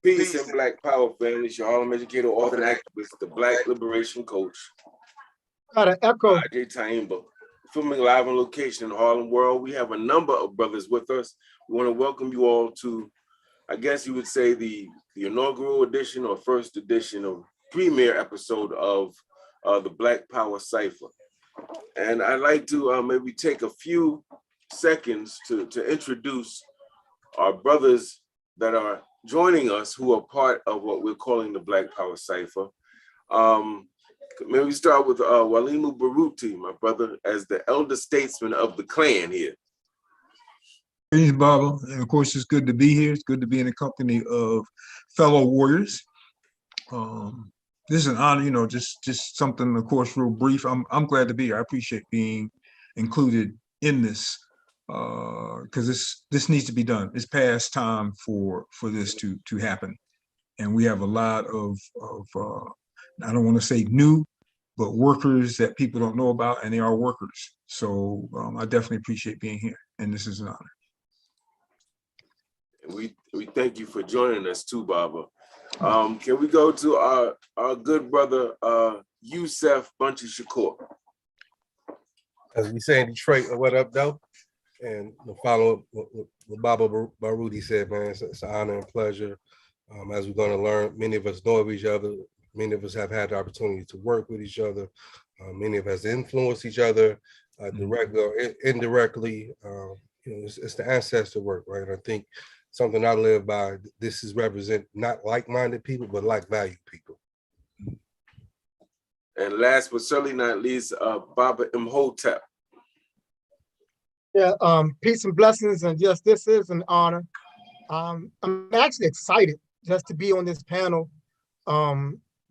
Peace and Black Power family. It's your Harlem educator, author, and activist, the Black Liberation Coach. Got an echo. Ajay Taimba. Filming live on location in the Harlem world. We have a number of brothers with us. We want to welcome you all to, I guess you would say, the inaugural edition or first edition of premiere episode of the Black Power Cipher. And I'd like to maybe take a few seconds to introduce our brothers that are joining us who are part of what we're calling the Black Power Cipher. Maybe we start with Walimu Baruti, my brother, as the elder statesman of the clan here. Greetings, Baba. And of course, it's good to be here. It's good to be in the company of fellow warriors. This is an honor, just something, of course, real brief. I'm glad to be here. I appreciate being included in this because this needs to be done. It's past time for this to happen. And we have a lot of I don't want to say new, but workers that people don't know about, and they are workers. So I definitely appreciate being here, and this is an honor. We thank you for joining us too, Baba. Can we go to our good brother, Yusef Bunchy Shakur? As we say in Detroit, what up, though? And to follow up what Baba Baruti said, man, it's an honor and pleasure. As we're going to learn, many of us know of each other. Many of us have had the opportunity to work with each other. Many of us influence each other directly or indirectly. It's the ancestor work, right? I think something I live by, this is represent not like-minded people, but like-valued people. And last but certainly not least, Baba Imhotep. Yeah, peace and blessings, and yes, this is an honor. I'm actually excited just to be on this panel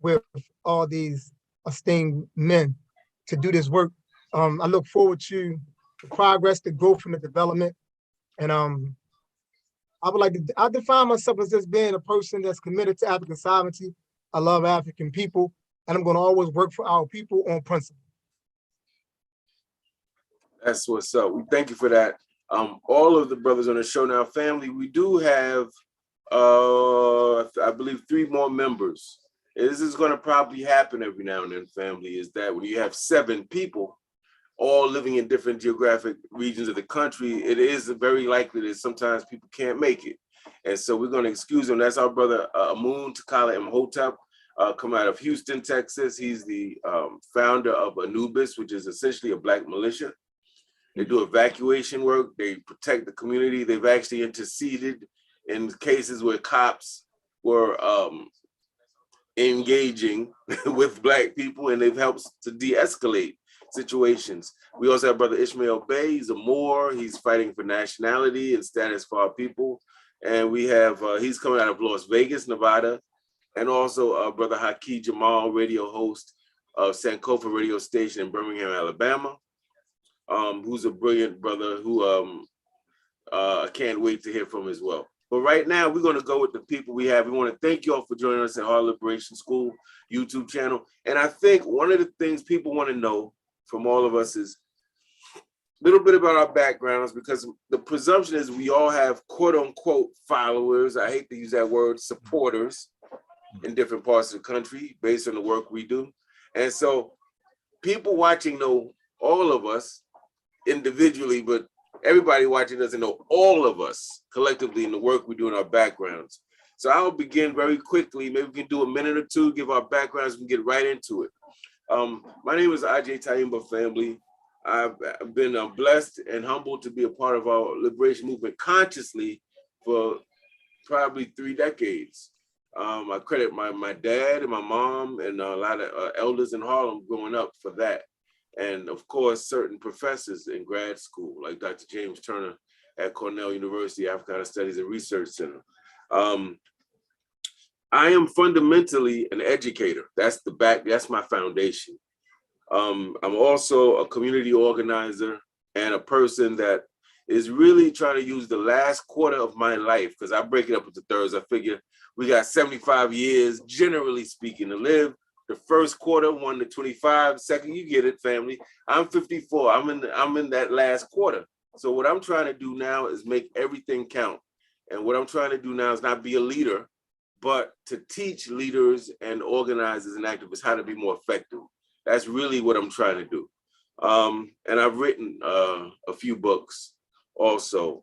with all these esteemed men to do this work. I look forward to the progress, the growth, and the development. And I define myself as just being a person that's committed to African sovereignty. I love African people, and I'm going to always work for our people on principle. That's what's up. We thank you for that. All of the brothers on the show now, family, we do have, I believe, 3 more members. This is going to probably happen every now and then, family, is that when you have 7 people all living in different geographic regions of the country, it is very likely that sometimes people can't make it. And so we're going to excuse them. That's our brother, Amun Takala Imhotep, come out of Houston, Texas. He's the founder of Anubis, which is essentially a Black militia. They do evacuation work. They protect the community. They've actually interceded in cases where cops were engaging with Black people, and they've helped to de-escalate situations. We also have brother Ishmael Bey. He's a Moor. He's fighting for nationality and status for our people. And we have, he's coming out of Las Vegas, Nevada. And also brother Haki Jamal, radio host of Sankofa radio station in Birmingham, Alabama, who's a brilliant brother who I can't wait to hear from as well. But right now, we're going to go with the people we have. We want to thank you all for joining us at Harlem Liberation School YouTube channel. And I think one of the things people want to know from all of us is a little bit about our backgrounds, because the presumption is we all have quote unquote followers. I hate to use that word, supporters in different parts of the country based on the work we do. And so people watching know all of us individually, but everybody watching doesn't know all of us collectively in the work we do in our backgrounds. So I'll begin very quickly. Maybe we can do a minute or two, give our backgrounds, and get right into it. My name is Ajay Taimba, family. I've been blessed and humbled to be a part of our liberation movement consciously for probably 3 decades. I credit my dad and my mom and a lot of elders in Harlem growing up for that. And of course, certain professors in grad school, like Dr. James Turner at Cornell University Africana Studies and Research Center. I am fundamentally an educator. That's my foundation. I'm also a community organizer and a person that is really trying to use the last quarter of my life, because I break it up into thirds. I figure we got 75 years, generally speaking, to live. The first quarter, 1 to 25. Second, you get it, family. I'm 54. I'm in that last quarter. So what I'm trying to do now is make everything count. And what I'm trying to do now is not be a leader, but to teach leaders and organizers and activists how to be more effective. That's really what I'm trying to do. And I've written a few books also.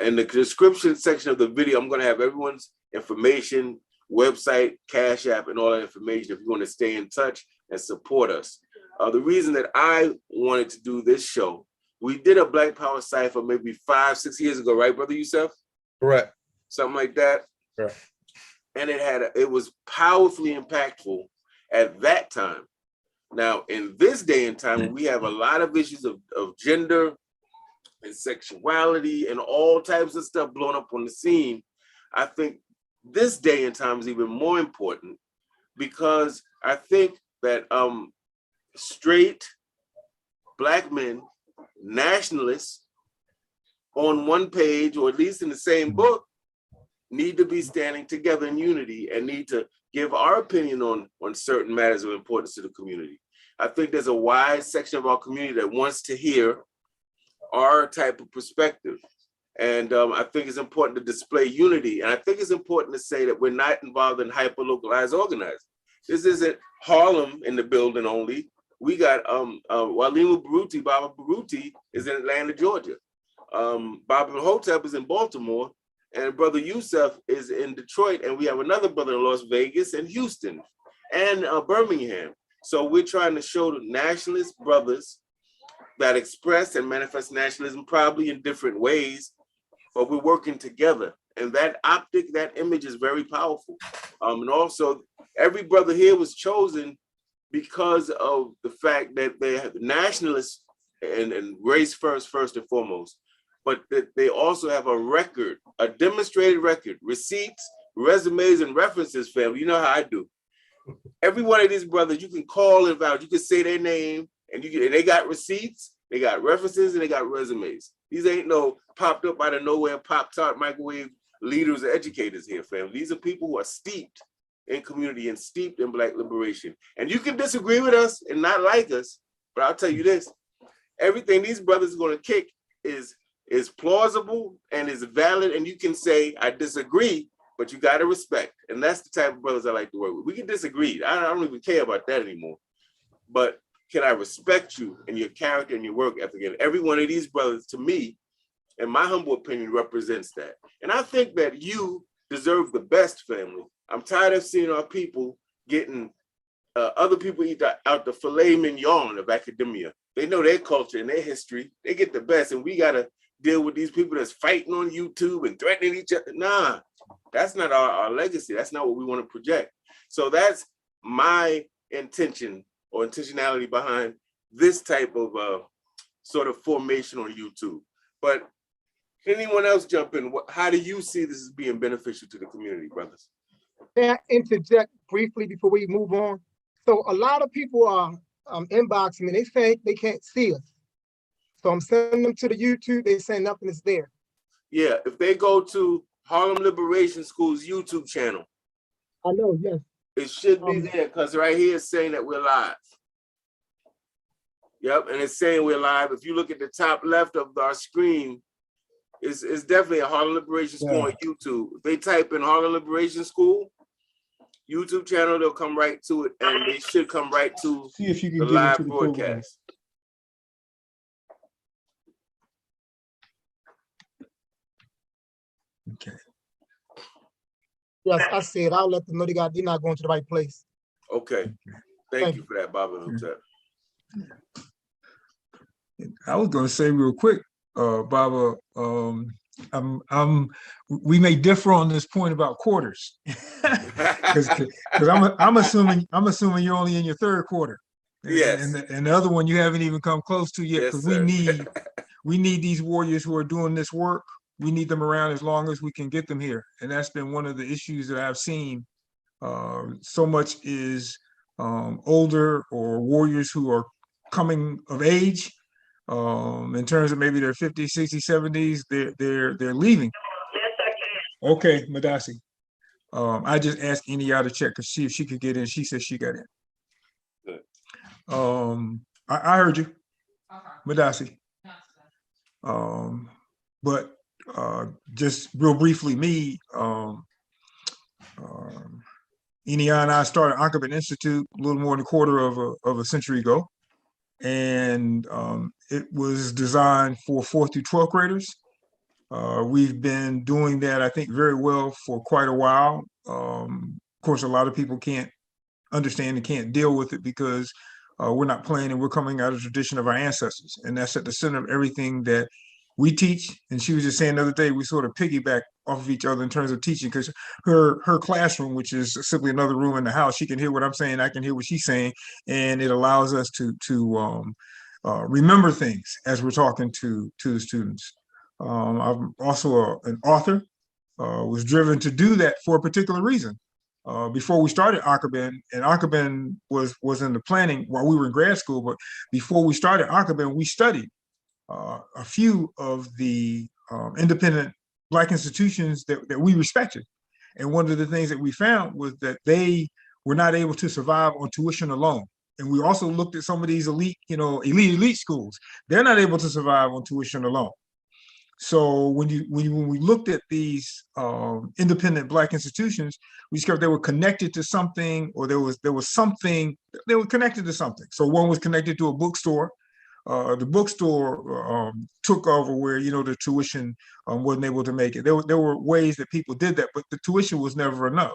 In the description section of the video, I'm going to have everyone's information, website, Cash App, and all that information if you want to stay in touch and support us. The reason that I wanted to do this show, we did a Black Power Cipher maybe 5-6 years ago, right, Brother Youssef? Correct. Something like that. Correct. And it was powerfully impactful at that time. Now, in this day and time, when we have a lot of issues of gender and sexuality and all types of stuff blown up on the scene, I think this day and time is even more important, because I think that straight Black men, nationalists, on one page, or at least in the same book, need to be standing together in unity and need to give our opinion on certain matters of importance to the community. I think there's a wide section of our community that wants to hear our type of perspective. And I think it's important to display unity. And I think it's important to say that we're not involved in hyper-localized organizing. This isn't Harlem in the building only. We got Walimu Baruti, Baba Baruti is in Atlanta, Georgia. Baba Hotep is in Baltimore, and Brother Youssef is in Detroit. And we have another brother in Las Vegas and Houston and Birmingham. So we're trying to show the nationalist brothers that express and manifest nationalism probably in different ways, but we're working together. And that optic, that image is very powerful. And also, every brother here was chosen because of the fact that they have nationalists and race first and foremost, but that they also have a record, a demonstrated record, receipts, resumes, and references, family. You know how I do. Every one of these brothers, you can call and vouch, you can say their name, and they got receipts, they got references, and they got resumes. These ain't no popped up out of nowhere, Pop-Tart microwave leaders or educators here, family. These are people who are steeped in community and steeped in Black liberation. And you can disagree with us and not like us, but I'll tell you this, everything these brothers are gonna kick is plausible and is valid, and you can say, I disagree, but you gotta respect. And that's the type of brothers I like to work with. We can disagree, I don't even care about that anymore, but can I respect you and your character and your work ethic? And every one of these brothers, to me, in my humble opinion, represents that. And I think that you deserve the best, family. I'm tired of seeing our people getting other people eat out the filet mignon of academia. They know their culture and their history. They get the best, and we gotta deal with these people that's fighting on YouTube and threatening each other. Nah, that's not our legacy. That's not what we want to project. So that's my intention or intentionality behind this type of sort of formation on YouTube. But can anyone else jump in? How do you see this as being beneficial to the community, brothers? May I interject briefly before we move on? So a lot of people are inboxing me. They say they can't see us. So I'm sending them to the YouTube. They say nothing is there. Yeah, if they go to Harlem Liberation School's YouTube channel, I know, yes. it should be there, because right here it's saying that we're live. Yep, and it's saying we're live. If you look at the top left of our screen, it's definitely a Harlem Liberation School on YouTube. If they type in Harlem Liberation School YouTube channel, they'll come right to it, and they should come right to See if you can the get live into the program. broadcast. Okay. Yes, I see it. I'll let them know they're not going to the right place. Okay, thank you for that, Baba Hotep. I was going to say real quick, Baba, we may differ on this point about quarters, because I'm assuming you're only in your third quarter. Yes. And the other one you haven't even come close to yet, because Yes, we need these warriors who are doing this work. We need them around as long as we can get them here. And that's been one of the issues that I've seen. So much is older or warriors who are coming of age, in terms of maybe their 50s, 60s, 70s, they're leaving. Yes, I can. Okay, Madasi. I just asked Enia to check to see if she could get in. She said she got in. Good. I heard you, Madasi. But just real briefly, me, Enia and I started Ankabin Institute a little more than a quarter of a century ago. And it was designed for 4th through 12th graders. We've been doing that, I think, very well for quite a while. Of course, a lot of people can't understand and can't deal with it because we're not playing and we're coming out of the tradition of our ancestors. And that's at the center of everything that we teach. And she was just saying the other day, we sort of piggyback off of each other in terms of teaching, because her classroom, which is simply another room in the house, she can hear what I'm saying, I can hear what she's saying, and it allows us to remember things as we're talking to the students. I'm also an author, was driven to do that for a particular reason. Before we started Ankabin, and Ankabin was in the planning while we were in grad school, but before we started Ankabin, we studied a few of the independent Black institutions that we respected. And one of the things that we found was that they were not able to survive on tuition alone. And we also looked at some of these elite schools. They're not able to survive on tuition alone. So when we looked at these independent Black institutions, we discovered they were connected to something, or there was something, they were connected to something. So one was connected to a bookstore. The bookstore took over where, the tuition wasn't able to make it. There were ways that people did that, but the tuition was never enough.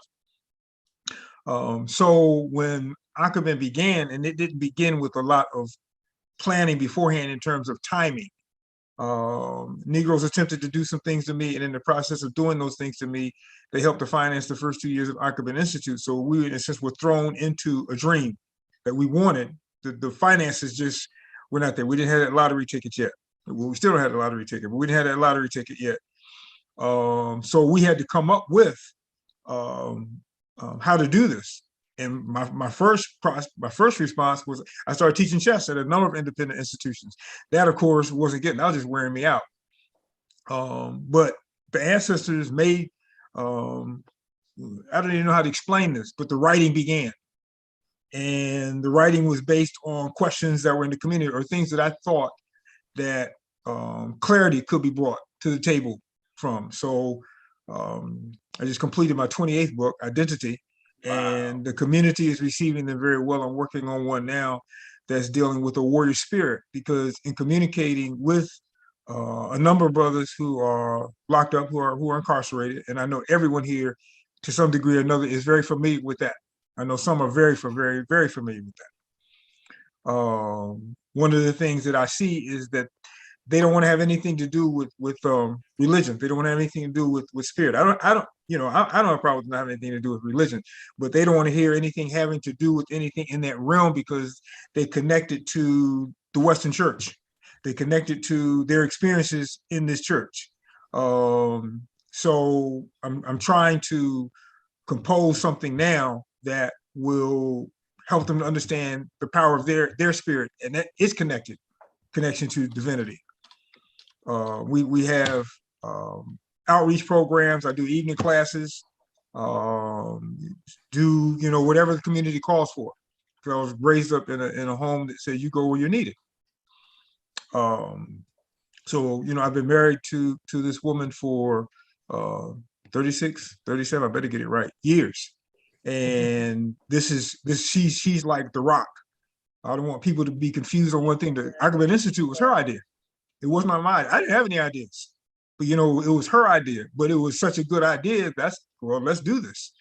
So when Ankabin began, and it didn't begin with a lot of planning beforehand in terms of timing, Negroes attempted to do some things to me, and in the process of doing those things to me, they helped to finance the first 2 years of Ankabin Institute. So we, in a sense, were thrown into a dream that we wanted. The finances just were not there. We didn't have that lottery ticket yet. Well, we still don't have the lottery ticket, but we didn't have that lottery ticket yet. So we had to come up with how to do this. And my first response was I started teaching chess at a number of independent institutions. That, of course, wasn't getting. That was just wearing me out. But the ancestors made. I don't even know how to explain this, but the writing began, and the writing was based on questions that were in the community or things that I thought that clarity could be brought to the table from. So I just completed my 28th book, Identity. And the community is receiving them very well. I'm working on one now that's dealing with a warrior spirit, because in communicating with a number of brothers who are locked up, who are incarcerated, and I know everyone here to some degree or another is very familiar with that. I know some are very, very familiar with that. One of the things that I see is that they don't want to have anything to do with religion. They don't want to have anything to do with spirit. I don't have a problem with not having anything to do with religion, but they don't want to hear anything having to do with anything in that realm, because they connected to the Western church. They connected to their experiences in this church. So I'm trying to compose something now that will help them to understand the power of their spirit, and that is connection to divinity. We have outreach programs. I do evening classes, do whatever the community calls for. I was raised up in a home that said you go where you're needed. So I've been married to this woman for 36, 37, I better get it right, years. And she's like the rock. I don't want people to be confused on one thing. The Ankabin Institute was her idea. It wasn't mine. I didn't have any ideas, but it was her idea. But it was such a good idea. Let's do this.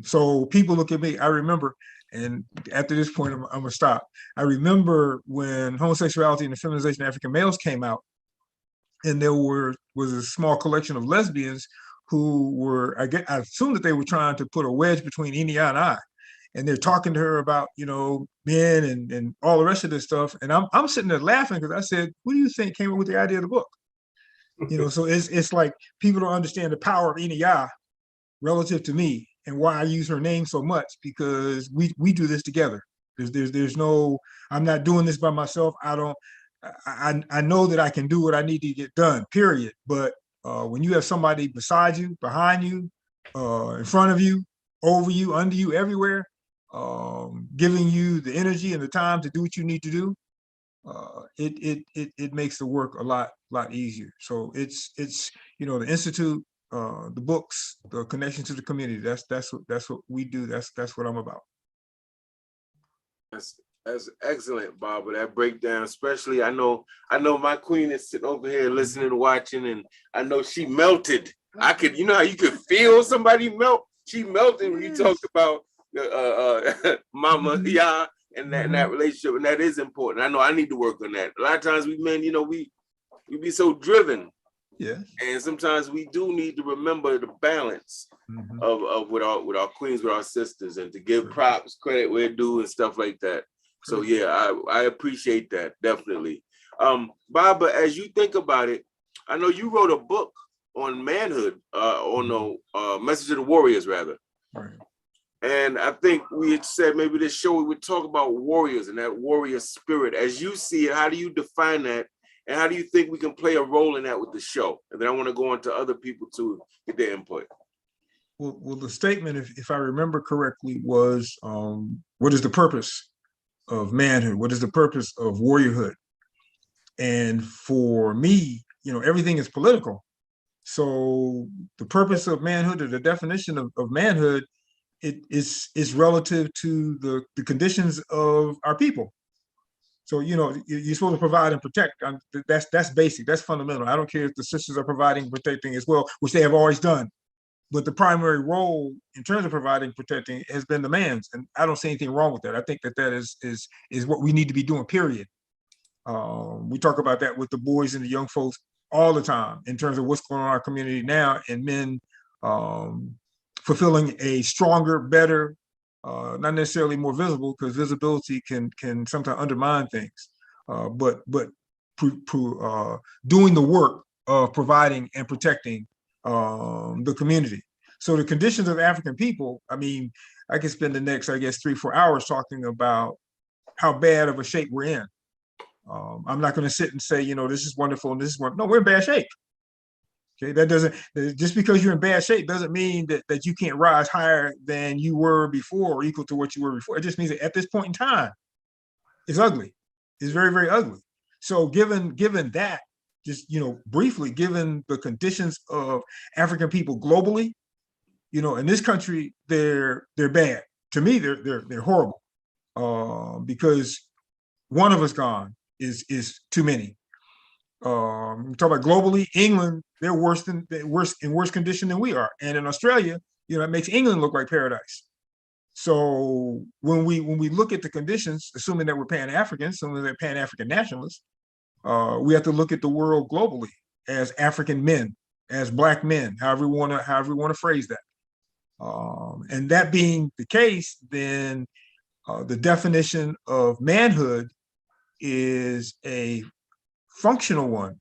So people look at me. I remember, and after this point, I'm gonna stop. I remember when homosexuality and the feminization of African males came out, and there was a small collection of lesbians who were, I assume that they were trying to put a wedge between Enia and I. And they're talking to her about, men and all the rest of this stuff. And I'm sitting there laughing, because I said, who do you think came up with the idea of the book? So it's like people don't understand the power of Enia relative to me, and why I use her name so much, because we do this together. There's no, I'm not doing this by myself. I know that I can do what I need to get done, period. But when you have somebody beside you, behind you, in front of you, over you, under you, everywhere, giving you the energy and the time to do what you need to do, it makes the work a lot easier. So it's the Institute the books, the connection to the community. That's what we do. That's what I'm about. That's excellent, Barbara. That breakdown, especially I know my queen is sitting over here listening, watching, and I know she melted. I could, you know how you could feel somebody melt. She melted when you talked about Mama Ya and that relationship, and that is important. I know I need to work on that. A lot of times we men, you know, we be so driven. Yeah. And sometimes we do need to remember the balance of with our queens, with our sisters, and to give props, credit where due, and stuff like that. So yeah, I appreciate that, definitely. Barbara, as you think about it, I know you wrote a book on manhood, Message of the Warriors, rather. Right. And I think we had said maybe this show we would talk about warriors and that warrior spirit. As you see it, how do you define that? And how do you think we can play a role in that with the show? And then I want to go on to other people to get their input. Well, the statement, if I remember correctly, was what is the purpose of manhood? What is the purpose of warriorhood? And for me, you know, everything is political. So the purpose of manhood, or the definition of manhood, it is relative to the conditions of our people. So, you know, you're supposed to provide and protect. That's basic. That's fundamental. I don't care if the sisters are providing and protecting as well, which they have always done. But the primary role in terms of providing and protecting has been the man's. And I don't see anything wrong with that. I think that is what we need to be doing, period. We talk about that with the boys and the young folks all the time in terms of what's going on in our community now, and men fulfilling a stronger, better, not necessarily more visible, because visibility can sometimes undermine things, but doing the work of providing and protecting the community. So the conditions of African people, I mean, I could spend the next, I guess, 3-4 hours talking about how bad of a shape we're in. I'm not going to sit and say, you know, this is wonderful and this is wonderful. No, we're in bad shape. Okay, that doesn't, just because you're in bad shape doesn't mean that you can't rise higher than you were before or equal to what you were before. It just means that at this point in time, it's ugly. It's very, very ugly. So given that, just, you know, briefly, given the conditions of African people globally, you know, in this country, they're bad. To me, they're horrible, because one of us gone is too many. We talk about globally, England, they're worse in worse condition than we are. And in Australia, you know, it makes England look like paradise. So when we look at the conditions, assuming that we're Pan-Africans, assuming that Pan-African nationalists, we have to look at the world globally as African men, as Black men, however you want to phrase that. And that being the case, then the definition of manhood is a functional one.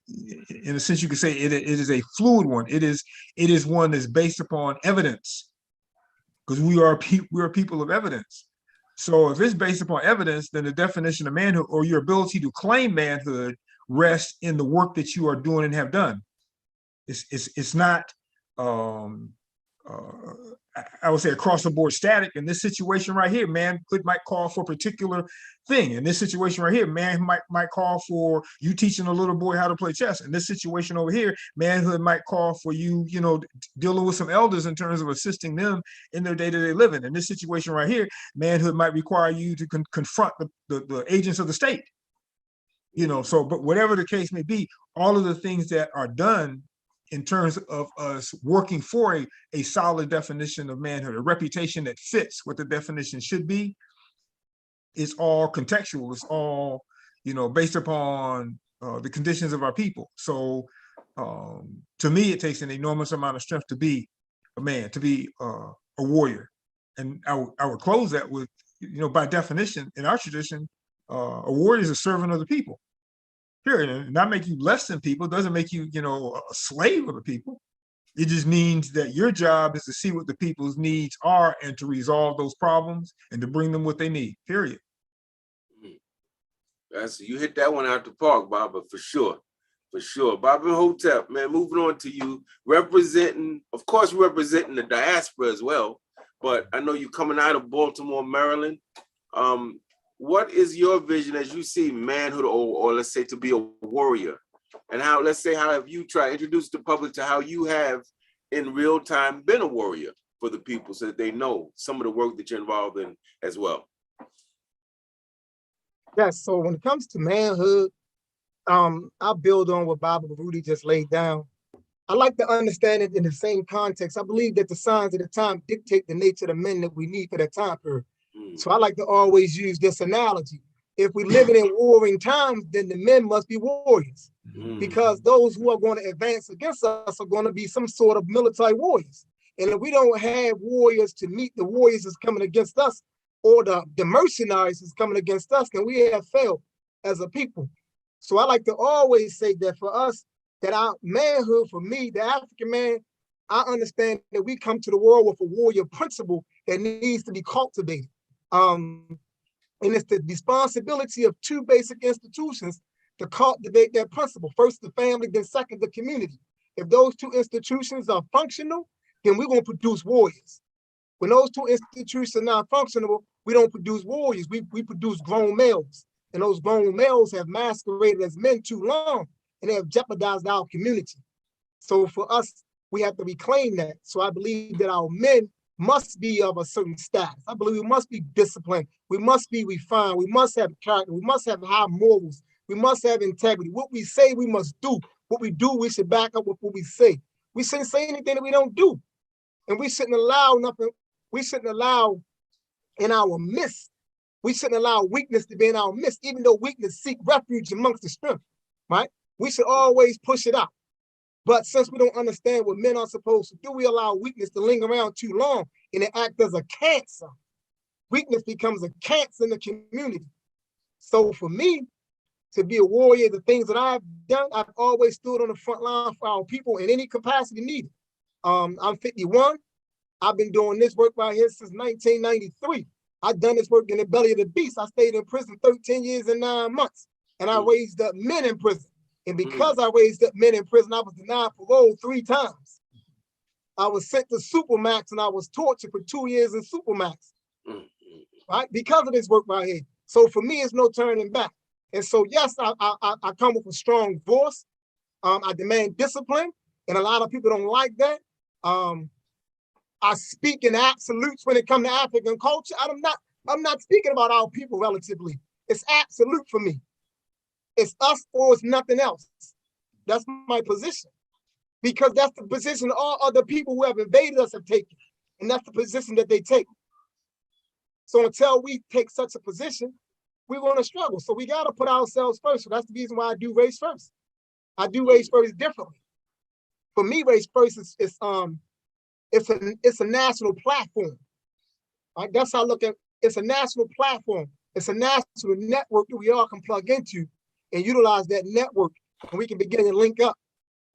In a sense, you could say it is a fluid one. It is one that's based upon evidence, because we are people of evidence. So if it's based upon evidence, then the definition of manhood, or your ability to claim manhood, rests in the work that you are doing and have done. It's not I would say across the board static. In this situation right here, manhood might call for a particular thing. In this situation right here, man might call for you teaching a little boy how to play chess. In this situation over here, manhood might call for you, you know, dealing with some elders in terms of assisting them in their day-to-day living. In this situation right here, manhood might require you to confront the agents of the state. You know, so, but whatever the case may be, all of the things that are done in terms of us working for a solid definition of manhood, a reputation that fits what the definition should be, is all contextual. It's all, you know, based upon the conditions of our people. So to me, it takes an enormous amount of strength to be a man, to be a warrior. And I would close that with, you know, by definition, in our tradition, a warrior is a servant of the people. Period. And not make you less than people, doesn't make you, you know, a slave of the people. It just means that your job is to see what the people's needs are and to resolve those problems and to bring them what they need, period. You hit that one out the park, Barbara, for sure. For sure. Barbara Hotep, man, moving on to you, representing, of course, representing the diaspora as well, but I know you're coming out of Baltimore, Maryland. What is your vision as you see manhood, or let's say to be a warrior? And how, let's say, how have you tried to introduce the public to how you have in real time been a warrior for the people so that they know some of the work that you're involved in as well. Yes, so when it comes to manhood, I'll build on what Baba Rudy just laid down. I like to understand it in the same context. I believe that the signs of the time dictate the nature of the men that we need for that time period. So I like to always use this analogy. If we're living in warring times, then the men must be warriors, because those who are going to advance against us are going to be some sort of military warriors. And if we don't have warriors to meet the warriors that's coming against us, or the mercenaries that's coming against us, then we have failed as a people. So I like to always say that for us, that our manhood, for me, the African man, I understand that we come to the world with a warrior principle that needs to be cultivated. And it's the responsibility of two basic institutions to cultivate that principle. First, the family, then second, the community. If those two institutions are functional, then we're going to produce warriors. When those two institutions are not functional, we don't produce warriors. We produce grown males. And those grown males have masqueraded as men too long, and they have jeopardized our community. So for us, we have to reclaim that. So I believe that our men must be of a certain status. I believe we must be disciplined. We must be refined. We must have character. We must have high morals. We must have integrity. What we say, we must do. What we do, we should back up with what we say. We shouldn't say anything that we don't do. And we shouldn't allow nothing. We shouldn't allow in our midst. We shouldn't allow weakness to be in our midst, even though weakness seek refuge amongst the strength, right? We should always push it out. But since we don't understand what men are supposed to do, we allow weakness to linger around too long, and it acts as a cancer. Weakness becomes a cancer in the community. So for me, to be a warrior, the things that I've done, I've always stood on the front line for our people in any capacity needed. I'm 51. I've been doing this work right here since 1993. I've done this work in the belly of the beast. I stayed in prison 13 years and 9 months, and I raised up men in prison. And because I raised up men in prison, I was denied parole 3 times. I was sent to Supermax, and I was tortured for 2 years in Supermax, right? Because of this work right here. So for me, it's no turning back. And so, yes, I come with a strong voice. I demand discipline, and a lot of people don't like that. I speak in absolutes when it comes to African culture. I'm not speaking about our people relatively. It's absolute for me. It's us or it's nothing else. That's my position. Because that's the position all other people who have invaded us have taken. And that's the position that they take. So until we take such a position, we're going to struggle. So we got to put ourselves first. So that's the reason why I do race first. I do race first differently. For me, race first is it's a national platform. Right? That's how I look at it. It's a national platform. It's a national network that we all can plug into and utilize that network, and we can begin to link up,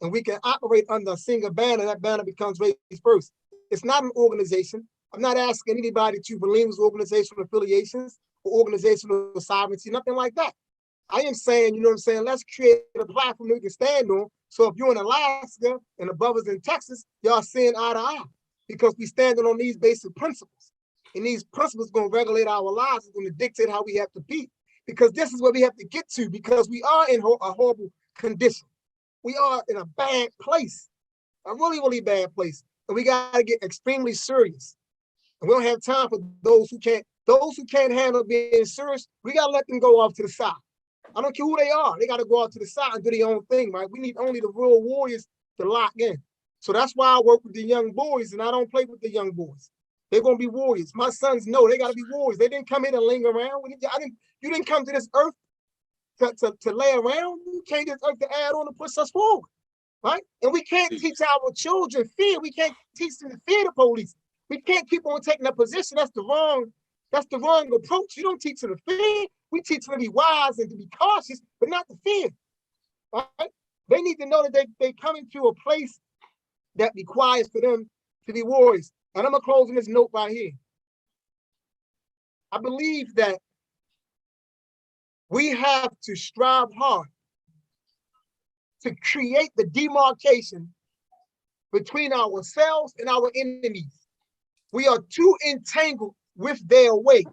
and we can operate under a single banner. That banner becomes race first. It's not an organization. I'm not asking anybody to relinquish organizational affiliations or organizational sovereignty, nothing like that. I am saying, you know what I'm saying, let's create a platform that we can stand on. So if you're in Alaska and the brothers in Texas, y'all seeing eye to eye, because we standing on these basic principles. And these principles are going to regulate our lives. It's going to dictate how we have to be. Because this is where we have to get to, because we are in a horrible condition. We are in a bad place, a really, really bad place. And we got to get extremely serious. And we don't have time for those who can't handle being serious. We got to let them go off to the side. I don't care who they are. They got to go out to the side and do their own thing, right? We need only the real warriors to lock in. So that's why I work with the young boys, and I don't play with the young boys. They're going to be warriors. My sons know they got to be warriors. They didn't come here to linger around. You didn't come to this earth to lay around. You came to this earth to add on and push us forward, right? And we can't teach our children fear. We can't teach them to fear the police. We can't keep on taking that position. That's the wrong approach. You don't teach them to fear. We teach them to be wise and to be cautious, but not to fear, right? They need to know that they coming to a place that requires for them to be warriors. And I'm going to close on this note right here. I believe that we have to strive hard to create the demarcation between ourselves and our enemies. We are too entangled with their way,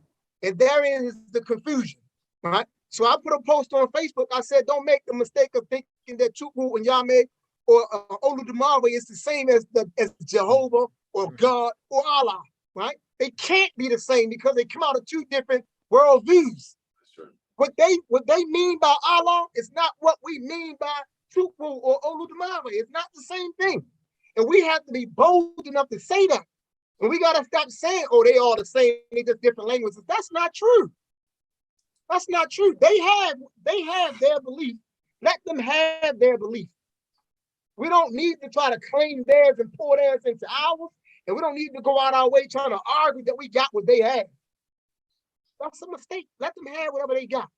and therein is the confusion, right? So I put a post on Facebook. I said, don't make the mistake of thinking that Chukwu and Yame or Oludumare is the same as Jehovah or God or Allah, right? They can't be the same because they come out of two different worldviews. Sure. What they mean by Allah is not what we mean by Chukwu or Oludumare. It's not the same thing. And we have to be bold enough to say that. And we got to stop saying, oh, they all the same, they just different languages. That's not true. That's not true. They have their belief. Let them have their belief. We don't need to try to claim theirs and pour theirs into ours. And we don't need to go out our way trying to argue that we got what they have. That's a mistake. Let them have whatever they got.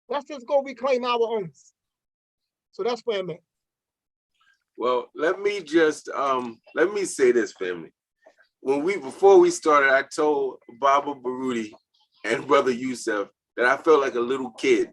Let's just go reclaim our own. So that's where I'm at. Well, let me say this, family. Before we started, I told Baba Baruti and Brother Yusef that I felt like a little kid.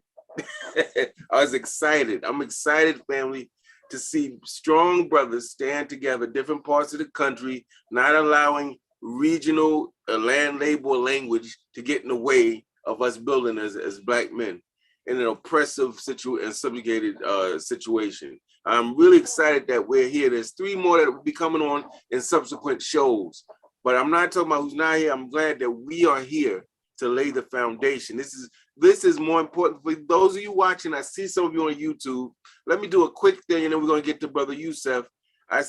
I was excited. I'm excited, family, to see strong brothers stand together, different parts of the country, not allowing regional land label language to get in the way of us building as Black men in an oppressive and subjugated situation. I'm really excited that we're here. There's 3 more that will be coming on in subsequent shows, but I'm not talking about who's not here. I'm glad that we are here to lay the foundation. This is more important for those of you watching. I see some of you on YouTube. Let me do a quick thing and then we're gonna get to Brother Yusef. I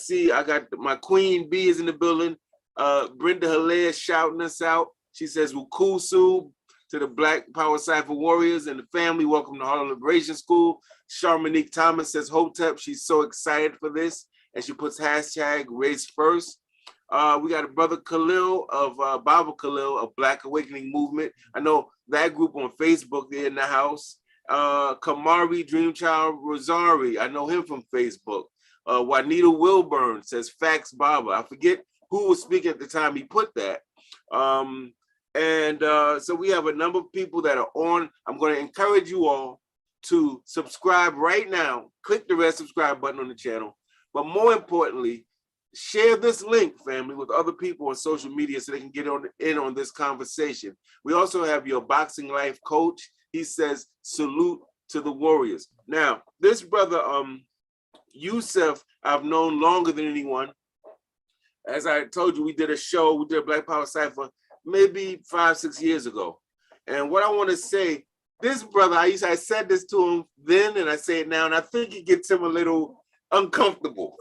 got my Queen B is in the building. Brenda Hilaire shouting us out. She says, Wukusu to the Black Power Cipher Warriors and the family. Welcome to Harlem Liberation School. Charmonique Thomas says, Hotep, she's so excited for this. And she puts hashtag race first. We got a Brother Khalil of Baba Khalil of Black Awakening Movement. I know that group on Facebook, they're in the house. Kamari Dreamchild Rosari, I know him from Facebook. Juanita Wilburn says, facts Baba. I forget who was speaking at the time he put that. So we have a number of people that are on. I'm going to encourage you all to subscribe right now. Click the red subscribe button on the channel. But more importantly, share this link, family, with other people on social media so they can get in on this conversation. We also have your boxing life coach. He says, salute to the warriors. Now, this brother, Yusef, I've known longer than anyone. As I told you, we did a Black Power Cipher maybe 5-6 years ago. And what I want to say, this brother, I said this to him then and I say it now, and I think it gets him a little uncomfortable.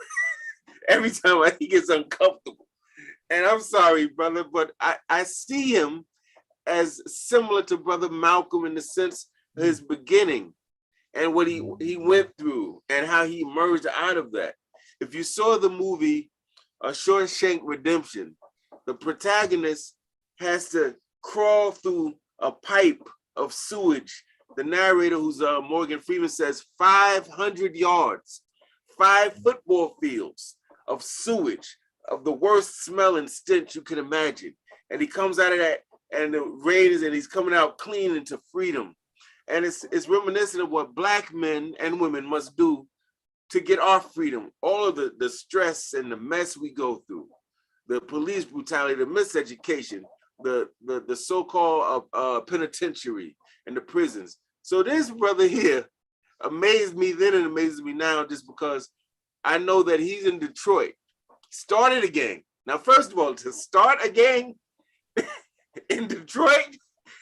Every time he gets uncomfortable. And I'm sorry, brother, but I see him as similar to Brother Malcolm in the sense of his beginning and what he went through and how he emerged out of that. If you saw the movie Shawshank Redemption, the protagonist has to crawl through a pipe of sewage. The narrator, who's Morgan Freeman, says 500 yards, 5 football fields of sewage, of the worst smell and stench you can imagine. And he comes out of that, and the rain is, and he's coming out clean into freedom. And it's reminiscent of what Black men and women must do to get our freedom. All of the stress and the mess we go through, the police brutality, the miseducation, the so-called penitentiary and the prisons. So this brother here amazed me then and amazes me now, just because I know that he's in Detroit, started a gang. Now, first of all, to start a gang in Detroit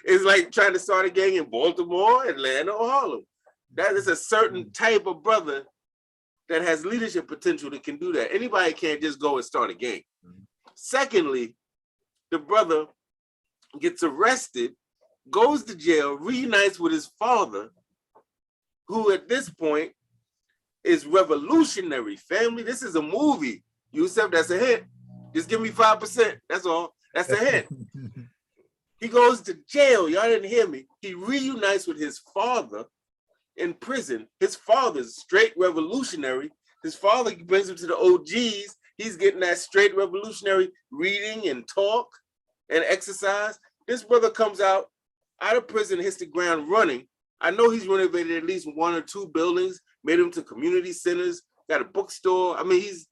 is like trying to start a gang in Baltimore, Atlanta, or Harlem. That is a certain type of brother that has leadership potential that can do that. Anybody can't just go and start a gang. Secondly, the brother gets arrested, goes to jail, reunites with his father, who at this point is revolutionary. Family, this is a movie. Yusef, that's a hint. Just give me 5%. That's all. That's a hint. He goes to jail. Y'all didn't hear me. He reunites with his father in prison. His father's straight revolutionary. His father brings him to the OGs. He's getting that straight revolutionary reading and talk and exercise. This brother comes out of prison, hits the ground running. I know he's renovated at least 1 or 2 buildings, made them to community centers, got a bookstore. I mean, he's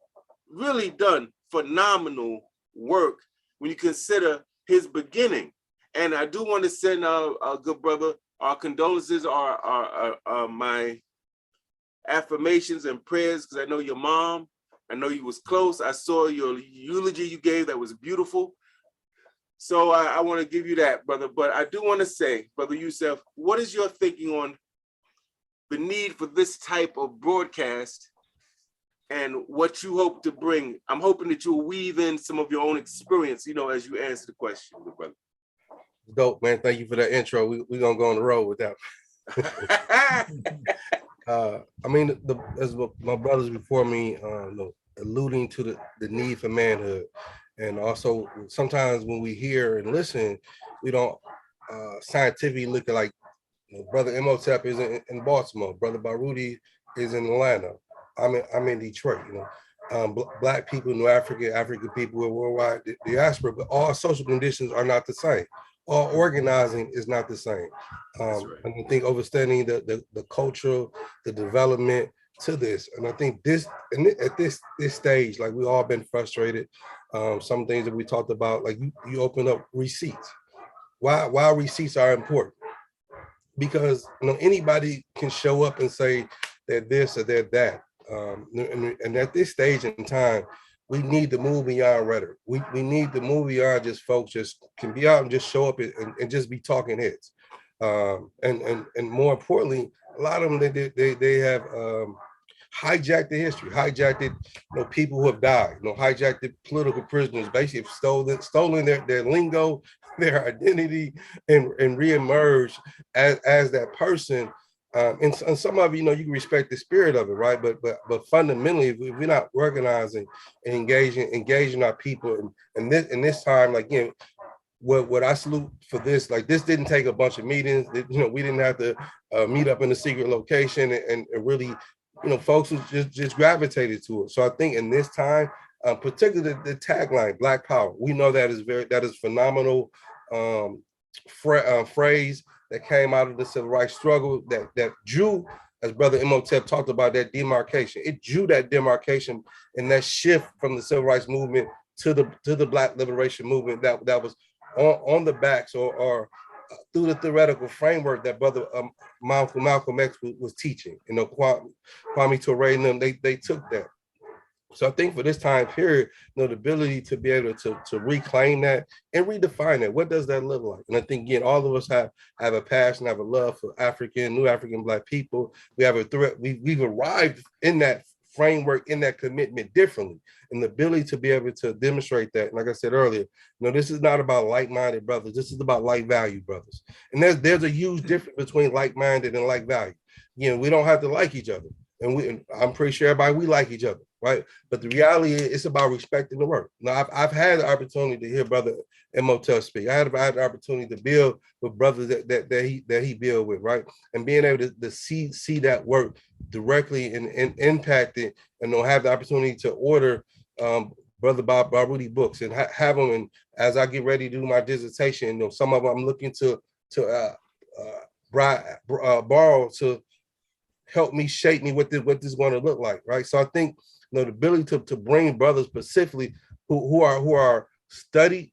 really done phenomenal work when you consider his beginning. And I do want to send a good brother, our condolences are my affirmations and prayers, because I know your mom, I know you was close. I saw your eulogy you gave that was beautiful. So I want to give you that, brother. But I do want to say, Brother Yusef, what is your thinking on the need for this type of broadcast and what you hope to bring? I'm hoping that you'll weave in some of your own experience, you know, as you answer the question, brother. Dope, man. Thank you for that intro. We're gonna go on the road with that. I mean, as my brothers before me, alluding to the need for manhood, and also sometimes when we hear and listen, we don't scientifically look at, like, Brother Imhotep is in Baltimore, Brother Baruti is in Atlanta. I'm in Detroit. Black people, New African people, worldwide diaspora, but all social conditions are not the same. All organizing is not the same. Right. And I think understanding the cultural, the development to this, and I think this, and at this stage, like, we all been frustrated. Some things that we talked about, like you open up receipts. Why receipts are important? Because anybody can show up and say that this or that. And at this stage in time, we need to move beyond rhetoric. We need to move beyond just folks just can be out and just show up and just be talking heads. And more importantly, a lot of them they have hijacked the history, hijacked it, people who have died, hijacked the political prisoners, basically stolen their lingo, their identity, and reemerge as that person. And some of you can respect the spirit of it, right? But fundamentally, if we're not organizing and engaging our people, and this time, like, what I salute for this, like, this didn't take a bunch of meetings. We didn't have to meet up in a secret location and really, folks who just gravitated to it. So I think in this time, particularly the tagline, Black Power, we know that is phenomenal phrase that came out of the civil rights struggle that drew, as Brother Imhotep talked about, that demarcation. It drew that demarcation and that shift from the civil rights movement to the Black liberation movement that was on the backs or through the theoretical framework that Brother Malcolm X was teaching. Kwame Ture and them, they took that. So I think for this time period, the ability to be able to reclaim that and redefine that. What does that look like? And I think, again, all of us have a passion, have a love for New African Black people. We have a threat. We've arrived in that framework, in that commitment differently, and the ability to be able to demonstrate that. And like I said earlier, this is not about like-minded brothers. This is about like-valued brothers. And there's a huge difference between like-minded and like-valued. We don't have to like each other. And I'm pretty sure everybody, we like each other, right? But the reality is, it's about respecting the work. Now, I've had the opportunity to hear Brother Imhotep speak. I had the opportunity to build with brothers that he build with, right? And being able to see that work directly and impact it, and have the opportunity to order Brother Baruti books and have them. And as I get ready to do my dissertation, some of them I'm looking to borrow to help me shape me what this is going to look like, right? So I think the ability to bring brothers specifically who are studied,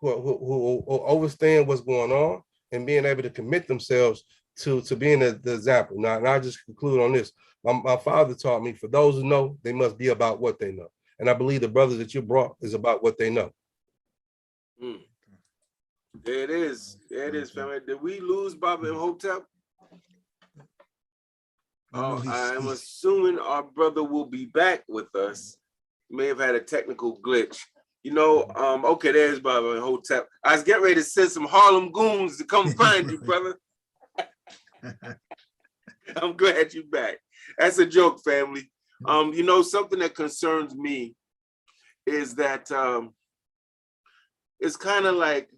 who understand what's going on, and being able to commit themselves to being the example. Now, and I just conclude on this. My father taught me, for those who know, they must be about what they know. And I believe the brothers that you brought is about what they know. There it is. There it is, family. Did we lose Baba Imhotep? I'm assuming our brother will be back with us. May have had a technical glitch. Okay, there's Baba Imhotep. I was getting ready to send some Harlem goons to come find you, brother. I'm glad you're back. That's a joke, family. Something that concerns me is that it's kind of like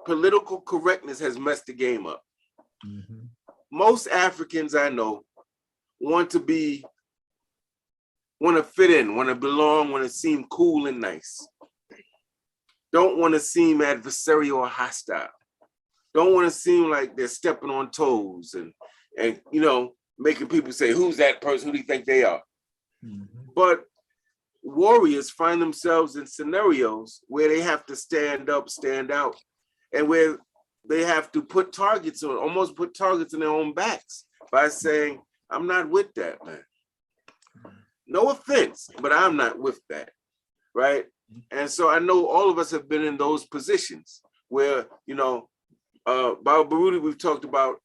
political correctness has messed the game up. Mm-hmm. Most Africans I know want to fit in, want to belong, want to seem cool and nice. Don't want to seem adversarial or hostile. Don't want to seem like they're stepping on toes and making people say, who's that person? Who do you think they are? Mm-hmm. But warriors find themselves in scenarios where they have to stand up, stand out, and where they have to almost put targets on their own backs by saying, I'm not with that, man. No offense, but I'm not with that, right? And so I know all of us have been in those positions where, you know, Baba Baruti, we've talked about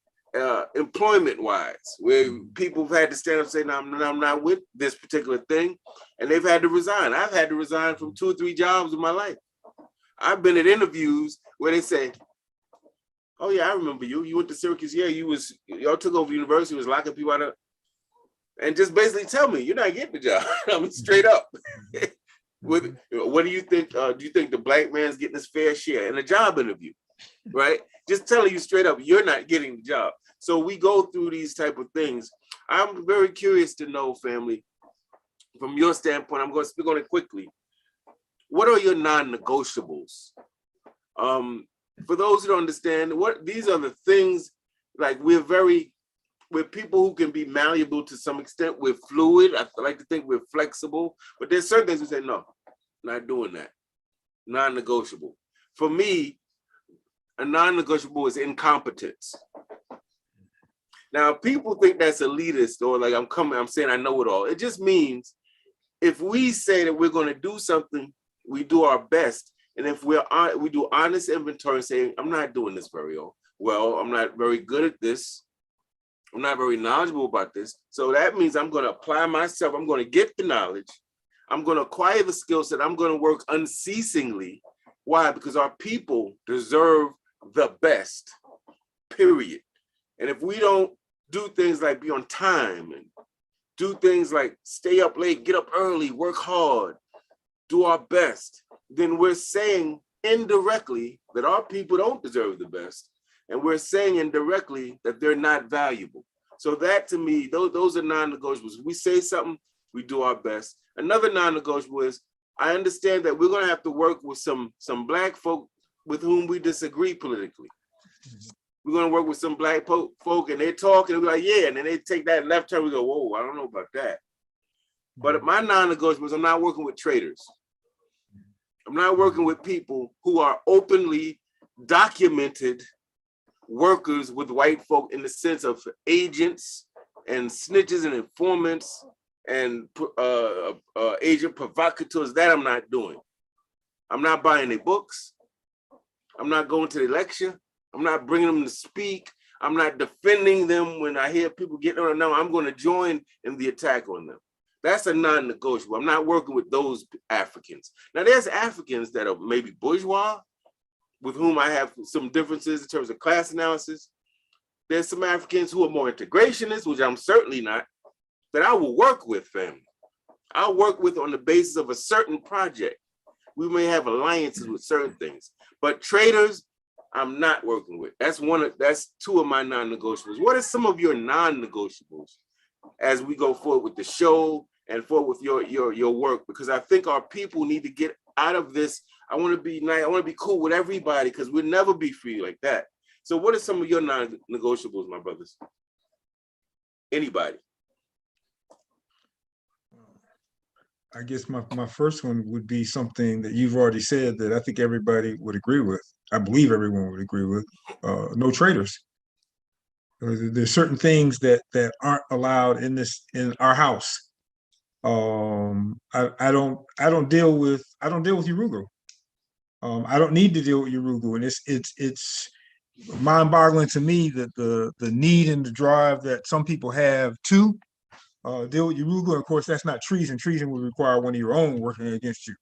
employment-wise, where people have had to stand up and say, no, I'm not with this particular thing, and they've had to resign. I've had to resign from 2 or 3 jobs in my life. I've been at interviews where they say, oh yeah, I remember you. You went to Syracuse. Yeah, y'all took over university, was locking people out of, and just basically tell me you're not getting the job. I mean, straight up. What do you think? Do you think the black man's getting his fair share in a job interview? Right? Just telling you straight up, you're not getting the job. So we go through these type of things. I'm very curious to know, family, from your standpoint, I'm going to speak on it quickly. What are your non-negotiables? For those who don't understand, these are the things, like we're people who can be malleable to some extent. We're fluid. I like to think we're flexible, but there's certain things we say, no, not doing that. Non-negotiable. For me, a non-negotiable is incompetence. Now, people think that's elitist or like I'm saying I know it all. It just means if we say that we're going to do something, we do our best. And if we do honest inventory and say, I'm not doing this very well, I'm not very good at this, I'm not very knowledgeable about this. So that means I'm going to apply myself. I'm going to get the knowledge. I'm going to acquire the skill set. I'm going to work unceasingly. Why? Because our people deserve the best, period. And if we don't do things like be on time and do things like stay up late, get up early, work hard, do our best, then we're saying indirectly that our people don't deserve the best. And we're saying indirectly that they're not valuable. So that to me, those are non-negotiables. If we say something, we do our best. Another non-negotiable is, I understand that we're gonna have to work with some black folk with whom we disagree politically. We're gonna work with some black folk and they're talking and we're like, yeah, and then they take that left turn, we go, whoa, I don't know about that. But my non-negotiables, I'm not working with traitors. I'm not working with people who are openly documented workers with white folk in the sense of agents and snitches and informants and agent provocateurs. That I'm not doing. I'm not buying their books. I'm not going to the lecture. I'm not bringing them to speak. I'm not defending them when I hear people getting on. No, I'm going to join in the attack on them. That's a non-negotiable. I'm not working with those Africans. Now, there's Africans that are maybe bourgeois, with whom I have some differences in terms of class analysis. There's some Africans who are more integrationists, which I'm certainly not, that I will work with, family. I'll work with on the basis of a certain project. We may have alliances with certain things, but traitors, I'm not working with. That's 2 of my non-negotiables. What are some of your non-negotiables as we go forward with the show and forward with your work? Because I think our people need to get out of this. I want to be nice. I want to be cool with everybody because we'll never be free like that. So what are some of your non-negotiables, my brothers? Anybody? I guess my first one would be something that you've already said that I think everybody would agree with. I believe everyone would agree with. No traitors. There's certain things that aren't allowed in our house. I don't deal with Urugu. I don't need to deal with Urugu, and it's mind-boggling to me that the need and the drive that some people have to deal with Urugu. Of course, that's not treason. Treason would require one of your own working against you.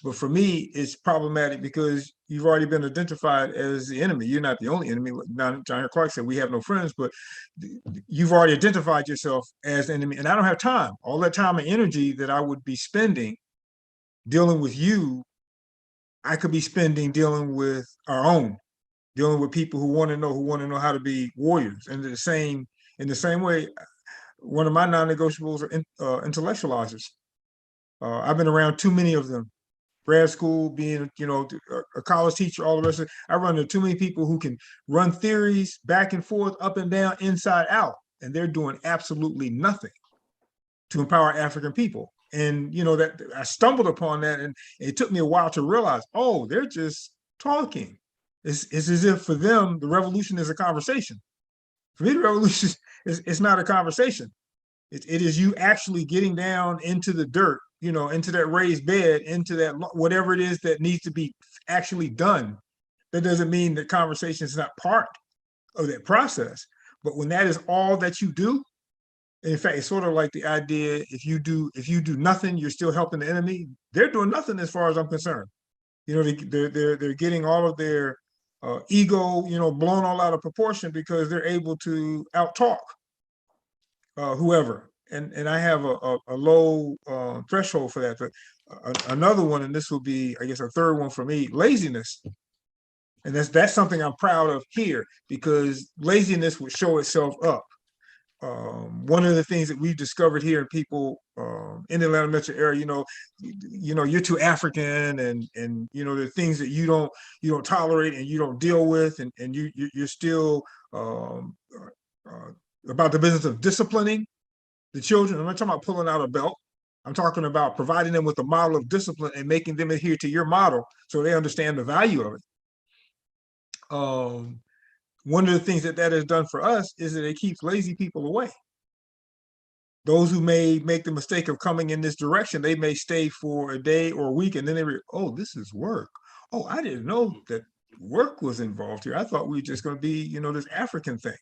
But for me, it's problematic because you've already been identified as the enemy. You're not the only enemy. Now, John Clark said we have no friends, but you've already identified yourself as the enemy. And I don't have time. All that time and energy that I would be spending dealing with you, I could be spending dealing with our own, dealing with people who want to know how to be warriors. And in the same way, one of my non-negotiables are intellectualizers. I've been around too many of them. Grad school, being a college teacher, all the rest of it. I run into too many people who can run theories back and forth, up and down, inside out, and they're doing absolutely nothing to empower African people. And that I stumbled upon that, and it took me a while to realize, oh, they're just talking. It's as if for them the revolution is a conversation. For me, the revolution is not a conversation. It is you actually getting down into the dirt, into that raised bed, into that whatever it is that needs to be actually done. That doesn't mean that conversation is not part of that process. But when that is all that you do, in fact, it's sort of like the idea, if you do nothing, you're still helping the enemy. They're doing nothing as far as I'm concerned. They're getting all of their ego, blown all out of proportion because they're able to out-talk whoever. And I have a low threshold for that. But another one, and this will be, I guess, a third one for me, laziness. And that's something I'm proud of here, because laziness would show itself up. One of the things that we've discovered here in people in the Atlanta metro area, you're too African, and the things that you don't tolerate and you don't deal with, and you're still about the business of disciplining the children. I'm not talking about pulling out a belt. I'm talking about providing them with a model of discipline and making them adhere to your model so they understand the value of it. One of the things that has done for us is that it keeps lazy people away. Those who may make the mistake of coming in this direction, they may stay for a day or a week, and then oh, this is work. Oh, I didn't know that work was involved here. I thought we were just going to be, this African thing.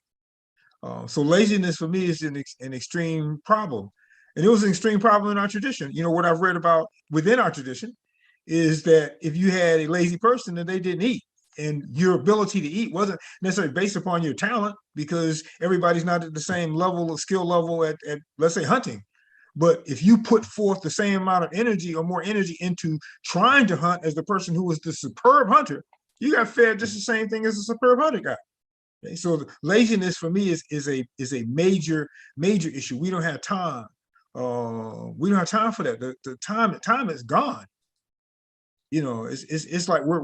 So laziness for me is an extreme problem. And it was an extreme problem in our tradition. What I've read about within our tradition is that if you had a lazy person, then they didn't eat. And your ability to eat wasn't necessarily based upon your talent, because everybody's not at the same level of skill level at let's say, hunting. But if you put forth the same amount of energy or more energy into trying to hunt as the person who was the superb hunter, you got fed just the same thing as a superb hunter got. Okay? So laziness for me is a major issue. We don't have time. We don't have time for that. The time is gone. It's like we're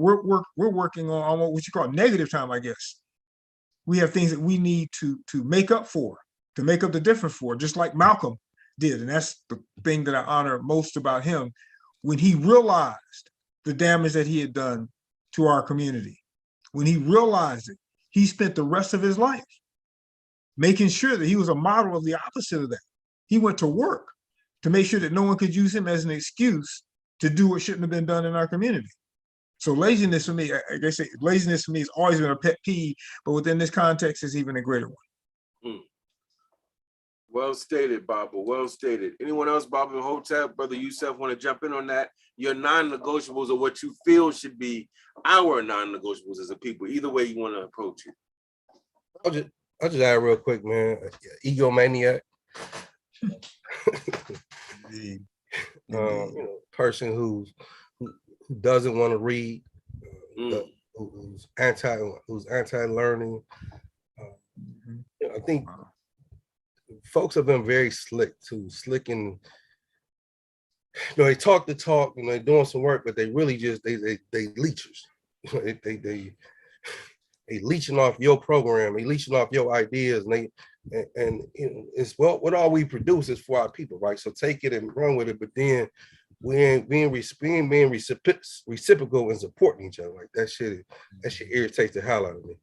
working on what you call negative time, I guess. We have things that we need to make up for, to make up the difference for, just like Malcolm did. And that's the thing that I honor most about him. When he realized the damage that he had done to our community, when he realized it, he spent the rest of his life making sure that he was a model of the opposite of that. He went to work to make sure that no one could use him as an excuse to do what shouldn't have been done in our community. So laziness for me, laziness for me has always been a pet peeve, but within this context is even a greater one. Well stated, Baba, well stated. Anyone else, Baba and Hotep, Brother Yusef, want to jump in on that? Your non-negotiables, or what you feel should be our non-negotiables as a people, either way you want to approach it. I'll just add real quick, man. Egomaniac. Person who doesn't want to read, who's anti-learning. I think folks have been very slick and they talk the talk, they're doing some work, but they really just they leechers. they leeching off your program, they leeching off your ideas, and it's what all we produce is for our people, right? So take it and run with it, but then we ain't being reciprocal and supporting each other. Like that shit irritates the hell out of me.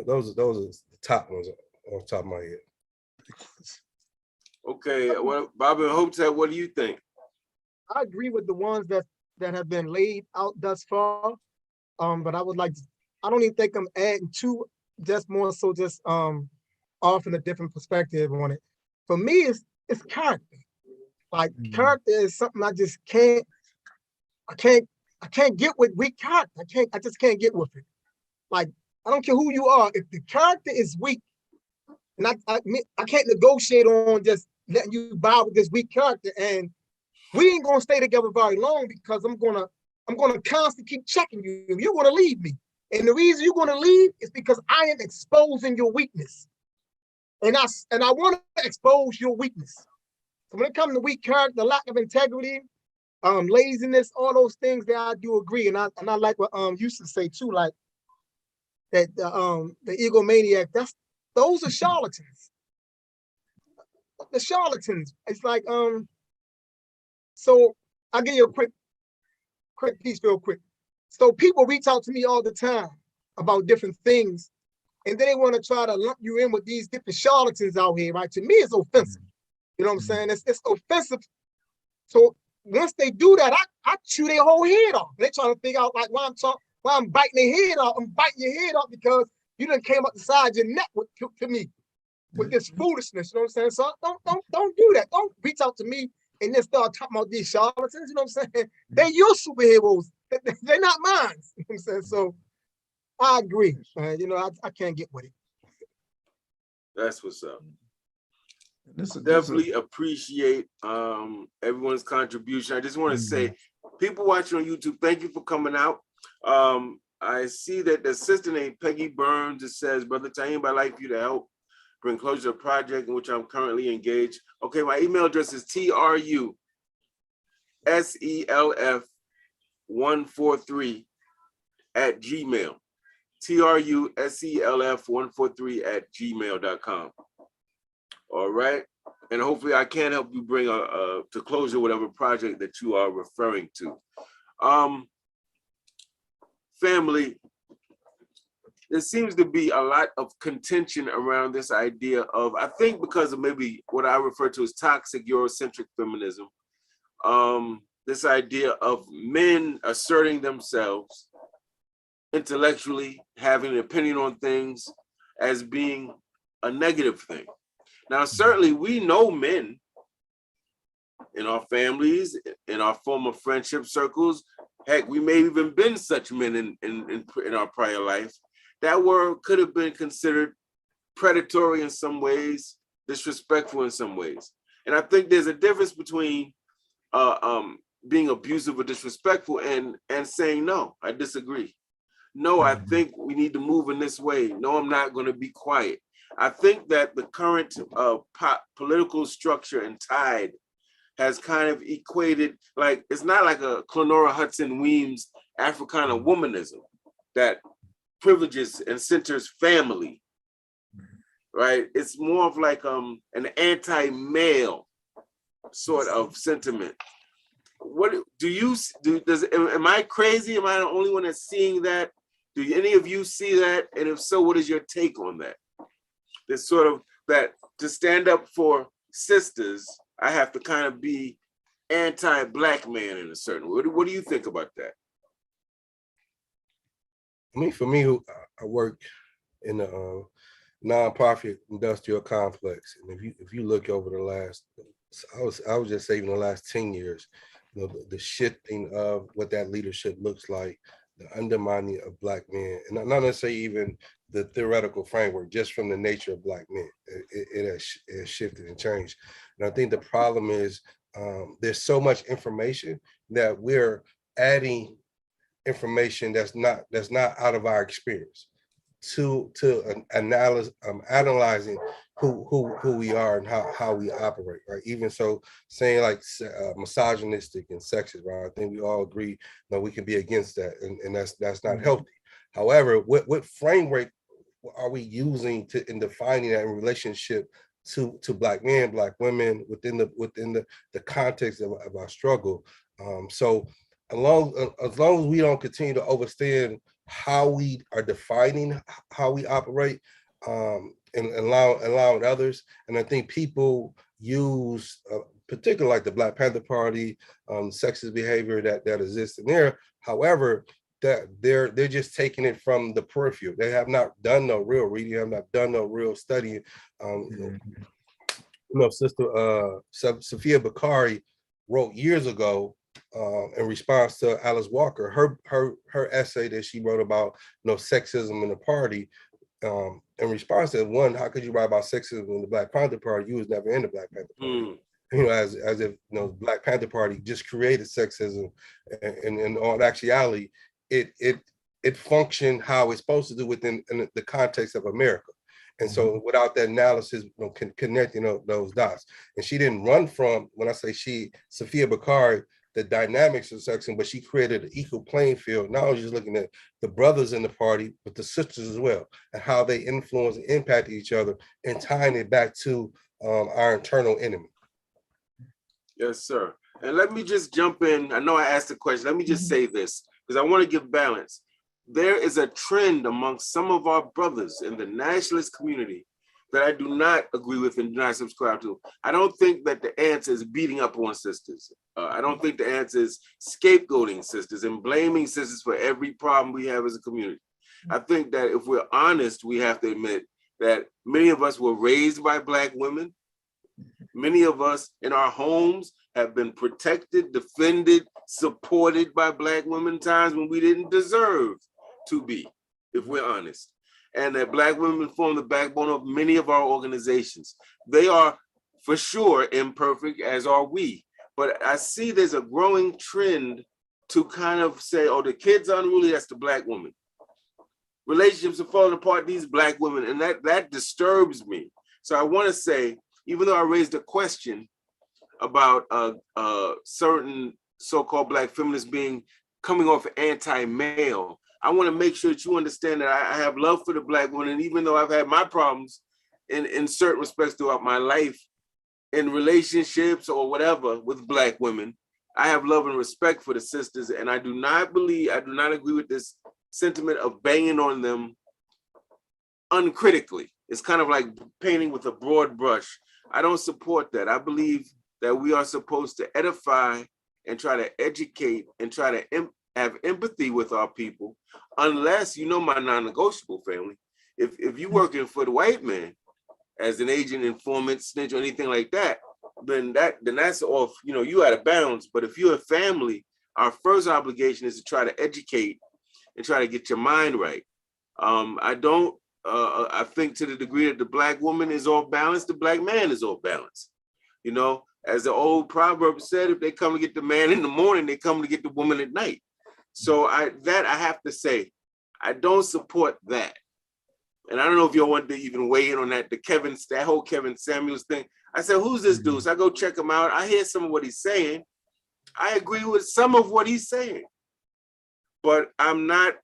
Those are the top ones off the top of my head. Okay, well, Baba and Hotep, what do you think? I agree with the ones that have been laid out thus far. But I don't even think I'm adding to, just more so just offering a different perspective on it. For me, it's character. Like character is something I can't get with weak character. I just can't get with it. Like, I don't care who you are, if the character is weak, and I can't negotiate on just letting you bow with this weak character, and we ain't gonna stay together very long, because I'm gonna constantly keep checking you. You're gonna leave me. And the reason you're gonna leave is because I am exposing your weakness. And I want to expose your weakness. So when it comes to weak character, lack of integrity, laziness, all those things that I do agree. And I like what used to say too, like that the egomaniac, those are charlatans. The charlatans. It's like so I'll give you a quick piece real quick. So people reach out to me all the time about different things, and then they want to try to lump you in with these different charlatans out here, right? To me, it's offensive, You know what I'm saying? It's offensive. So once they do that, I chew their whole head off. They trying to figure out like why I'm biting their head off. I'm biting your head off because you done came up the side of your neck to me with this foolishness. You know what I'm saying? So don't do that. Don't reach out to me and then start talking about these charlatans. You know what I'm saying? They're your superheroes. They're not mine. You know what I'm saying? So I agree. You know, I can't get with it. That's what's up. Definitely appreciate everyone's contribution. I just want to say, people watching on YouTube, thank you for coming out. I see that the sister named Peggy Burns, it says, Brother Taim, I'd like for you to help bring closure to a project in which I'm currently engaged. Okay, my email address is truself143 at Gmail. truself143 at gmail.com. All right. And hopefully I can help you bring to closure whatever project that you are referring to. Family, there seems to be a lot of contention around this idea of, I think because of maybe what I refer to as toxic Eurocentric feminism, this idea of men asserting themselves intellectually, having an opinion on things as being a negative thing. Now, certainly we know men in our families, in our former friendship circles. Heck, we may have even been such men in our prior life that could have been considered predatory in some ways, disrespectful in some ways. And I think there's a difference between being abusive or disrespectful and saying, no, I disagree. No, I think we need to move in this way. No, I'm not going to be quiet. I think that the current political structure and tide has kind of equated, like, it's not like a Clenora Hudson Weems Africana womanism that privileges and centers family, right? It's more of like an anti-male sort of sentiment. What do you do? Am I crazy? Am I the only one that's seeing that? Do any of you see that? And if so, what is your take on that? This sort of that to stand up for sisters, I have to kind of be anti-Black man in a certain way. What do you think about that? I mean, for me, I work in a nonprofit industrial complex, and if you look over the last, I was just saying the last 10 years, you know, the shifting of what that leadership looks like, the undermining of Black men, and not necessarily even the theoretical framework, just from the nature of Black men, it has shifted and changed. And I think the problem is there's so much information that we're adding information that's not out of our experience to analyzing who we are and how we operate, right? Even so, saying like misogynistic and sexist, right? I think we all agree that we can be against that, and that's not healthy. However, what framework are we using in defining that in relationship to Black men, Black women within the context of our struggle? So as long as we don't continue to understand how we are defining how we operate, and allowing others, and I think people use, particularly like the Black Panther Party, sexist behavior that exists in there. However, that they're just taking it from the peripheral. They have not done no real reading, have not done no real studying. Sister Sophia Bakari wrote years ago in response to Alice Walker, her essay that she wrote about sexism in the party. In response to one, how could you write about sexism in the Black Panther Party? You was never in the Black Panther Party. As if Black Panther Party just created sexism, and in all actuality, it functioned how it's supposed to do within the context of America. And so without that analysis, connecting those dots. And she didn't run from, when I say she, Sophia Bakari, the dynamics of sexism, but she created an equal playing field, not only just looking at the brothers in the party, but the sisters as well, and how they influence and impact each other, and tying it back to our internal enemy. Yes, sir. And let me just jump in. I know I asked the question. Let me just say this, because I want to give balance. There is a trend among some of our brothers in the nationalist community that I do not agree with and do not subscribe to. I don't think that the answer is beating up on sisters. I don't think the answer is scapegoating sisters and blaming sisters for every problem we have as a community. I think that if we're honest, we have to admit that many of us were raised by Black women. Many of us in our homes have been protected, defended, supported by Black women times when we didn't deserve to be, if we're honest. And that Black women form the backbone of many of our organizations. They are for sure imperfect, as are we. But I see there's a growing trend to kind of say, oh, the kid's unruly, that's the Black woman. Relationships are falling apart, these Black women, and that disturbs me. So I want to say, even though I raised a question about certain so-called Black feminists coming off anti-male, I want to make sure that you understand that I have love for the Black woman. And even though I've had my problems in certain respects throughout my life, in relationships or whatever with Black women, I have love and respect for the sisters. And I do not agree with this sentiment of banging on them uncritically. It's kind of like painting with a broad brush. I don't support that. I believe that we are supposed to edify and try to educate and try to have empathy with our people, unless, you know, my non-negotiable family, if you're working for the white man as an agent, informant, snitch, or anything like that, then that's off, you know, you out of bounds. But if you're a family, our first obligation is to try to educate and try to get your mind right. I think to the degree that the Black woman is off balance, the Black man is off balance. You know, as the old proverb said, if they come to get the man in the morning, they come to get the woman at night. So I have to say, I don't support that. And I don't know if y'all want to even weigh in on that, that whole Kevin Samuels thing. I said, who's this dude? So I go check him out. I hear some of what he's saying. I agree with some of what he's saying, but I'm not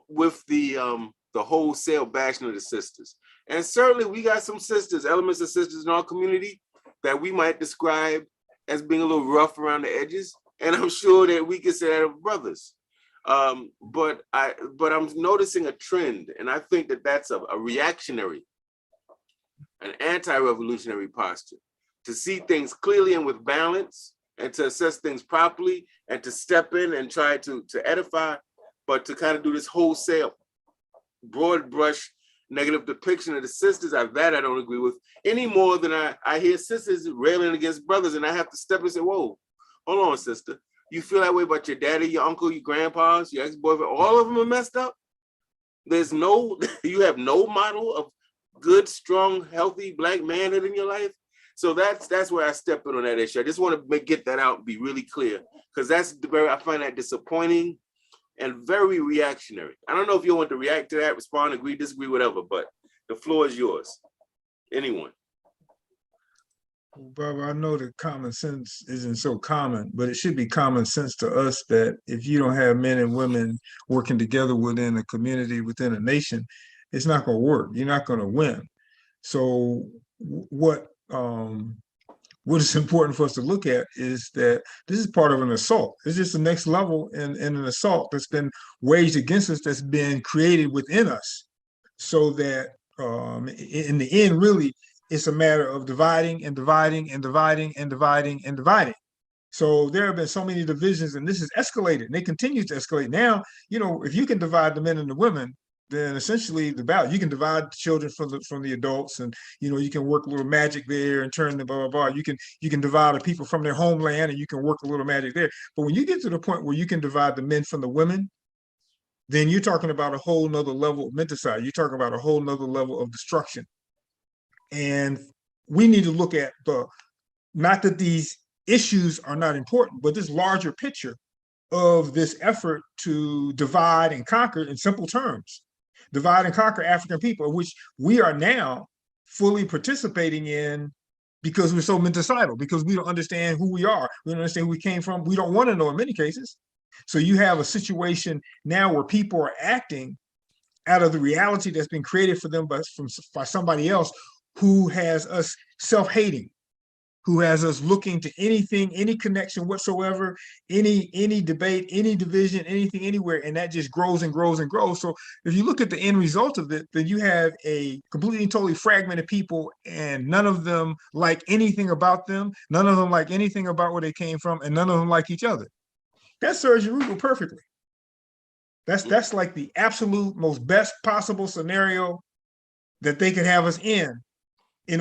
with the wholesale bashing of the sisters. And certainly we got some sisters, elements of sisters in our community that we might describe as being a little rough around the edges. And I'm sure that we can say that of brothers. But I'm noticing a trend, and I think that that's a reactionary, an anti-revolutionary posture, to see things clearly and with balance, and to assess things properly, and to step in and try to edify, but to kind of do this wholesale, broad brush, negative depiction of the sisters, that I don't agree with, any more than I hear sisters railing against brothers, and I have to step and say, whoa, hold on, sister. You feel that way about your daddy, your uncle, your grandpas, your ex-boyfriend, all of them are messed up? You have no model of good, strong, healthy Black manhood in your life? So that's where I step in on that issue. I just want to get that out and be really clear, because I find that disappointing and very reactionary. I don't know if you want to react to that, respond, agree, disagree, whatever, but the floor is yours. Anyone? Barbara, I know that common sense isn't so common, but it should be common sense to us that if you don't have men and women working together within a community, within a nation, it's not going to work. You're not going to win. So what is important for us to look at is that this is part of an assault. It's just the next level in an assault that's been waged against us, that's been created within us, so that in the end, really, it's a matter of dividing and dividing and dividing and dividing and dividing. So there have been so many divisions, and this has escalated, and they continue to escalate. Now, you know, if you can divide the men and the women, then essentially you can divide the children from the adults, and you know, you can work a little magic there and turn the blah blah blah. You can divide the people from their homeland, and you can work a little magic there. But when you get to the point where you can divide the men from the women, then you're talking about a whole nother level of menticide. You're talking about a whole nother level of destruction. And we need to look at not that these issues are not important, but this larger picture of this effort to divide and conquer in simple terms. Divide and conquer African people, which we are now fully participating in because we're so menticidal, because we don't understand who we are. We don't understand who we came from. We don't want to know in many cases. So you have a situation now where people are acting out of the reality that's been created for them by somebody else who has us self-hating, who has us looking to anything, any connection whatsoever, any debate, any division, anything, anywhere, and that just grows and grows and grows. So if you look at the end result of it, then you have a completely and totally fragmented people, and none of them like anything about them, none of them like anything about where they came from, and none of them like each other. That serves Yerugo perfectly. That's like the absolute most best possible scenario that they could have us in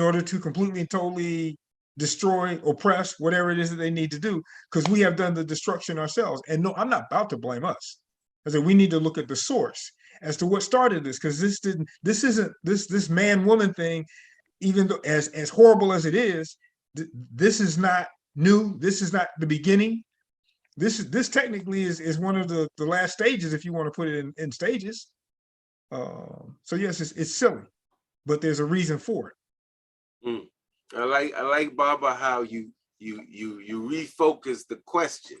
order to completely and totally destroy, oppress, whatever it is that they need to do, because we have done the destruction ourselves. And no, I'm not about to blame us. I said we need to look at the source as to what started this, because this man-woman thing, even though as horrible as it is, this is not new. This is not the beginning. This technically is one of the last stages, if you want to put it in stages. So yes, it's silly, but there's a reason for it. I like Baba how you refocus the question.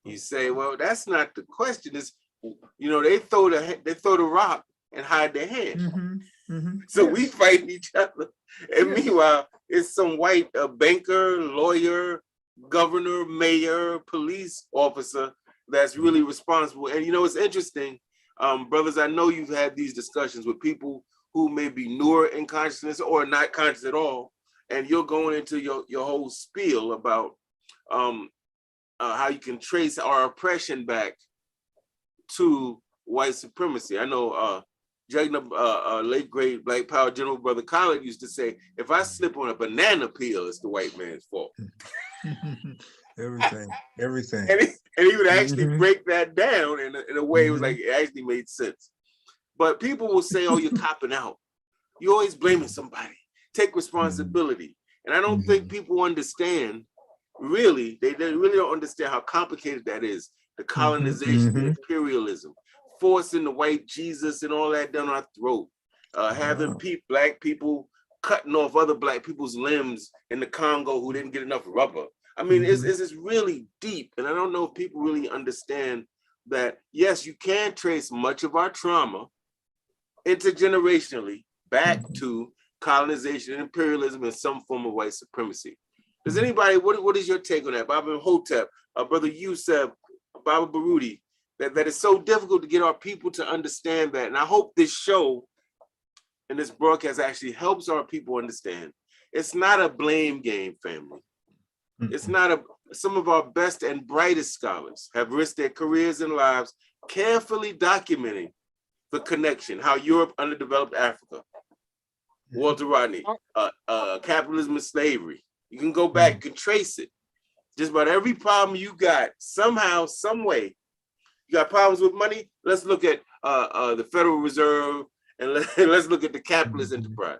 You say, well, that's not the question. It's, they throw the rock and hide their hand. So yes, we fight each other, and yes, meanwhile, it's some white banker, lawyer, governor, mayor, police officer that's really responsible. And it's interesting, brothers, I know you've had these discussions with people who may be newer in consciousness or not conscious at all, and you're going into your whole spiel about how you can trace our oppression back to white supremacy. I know late great Black Power General Brother Khaled used to say, if I slip on a banana peel, it's the white man's fault. Everything. And he would actually break that down in a way it was like, it actually made sense. But people will say, oh, you're copping out. You're always blaming somebody. Take responsibility. And I don't think people understand, really, they really don't understand how complicated that is. The colonization, the imperialism, forcing the white Jesus and all that down our throat, having Black people cutting off other Black people's limbs in the Congo who didn't get enough rubber. I mean, it's really deep. And I don't know if people really understand that, yes, you can trace much of our trauma intergenerationally back to colonization and imperialism and some form of white supremacy. Does anybody, what is your take on that? Baba Hotep, Brother Yusef, Baba Baruti, that it's so difficult to get our people to understand that. And I hope this show and this broadcast actually helps our people understand. It's not a blame game, family. It's not some of our best and brightest scholars have risked their careers and lives carefully documenting the connection, how Europe underdeveloped Africa, Walter Rodney, capitalism and slavery. You can go back, you can trace it. Just about every problem you got, somehow, some way, you got problems with money, let's look at the Federal Reserve and let's look at the capitalist enterprise.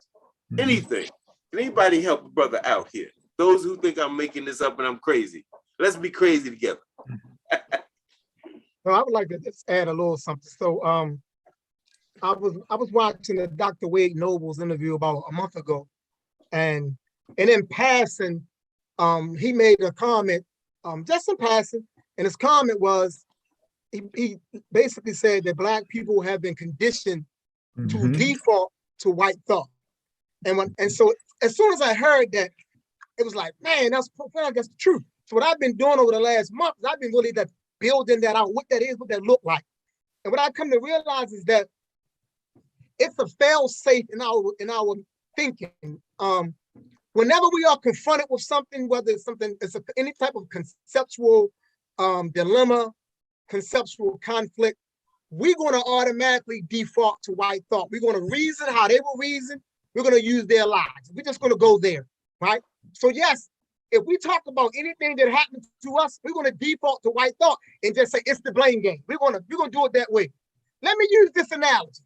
Anything. Can anybody help a brother out here? Those who think I'm making this up and I'm crazy. Let's be crazy together. Well, I would like to just add a little something. So I was watching the Dr. Wade Noble's interview about a month ago, and in passing, he made a comment, just in passing, and his comment was, he basically said that Black people have been conditioned to default to white thought. And so as soon as I heard that, it was like, man, that's profound, that's the truth. So what I've been doing over the last month is I've been really building that out, what that is, what that look like. And what I come to realize is that it's a fail-safe in our thinking. Whenever we are confronted with something, whether it's any type of conceptual dilemma, conceptual conflict, we're going to automatically default to white thought. We're going to reason how they will reason. We're going to use their lives. We're just going to go there, right? So yes, if we talk about anything that happens to us, we're going to default to white thought and just say it's the blame game. We're going to do it that way. Let me use this analogy.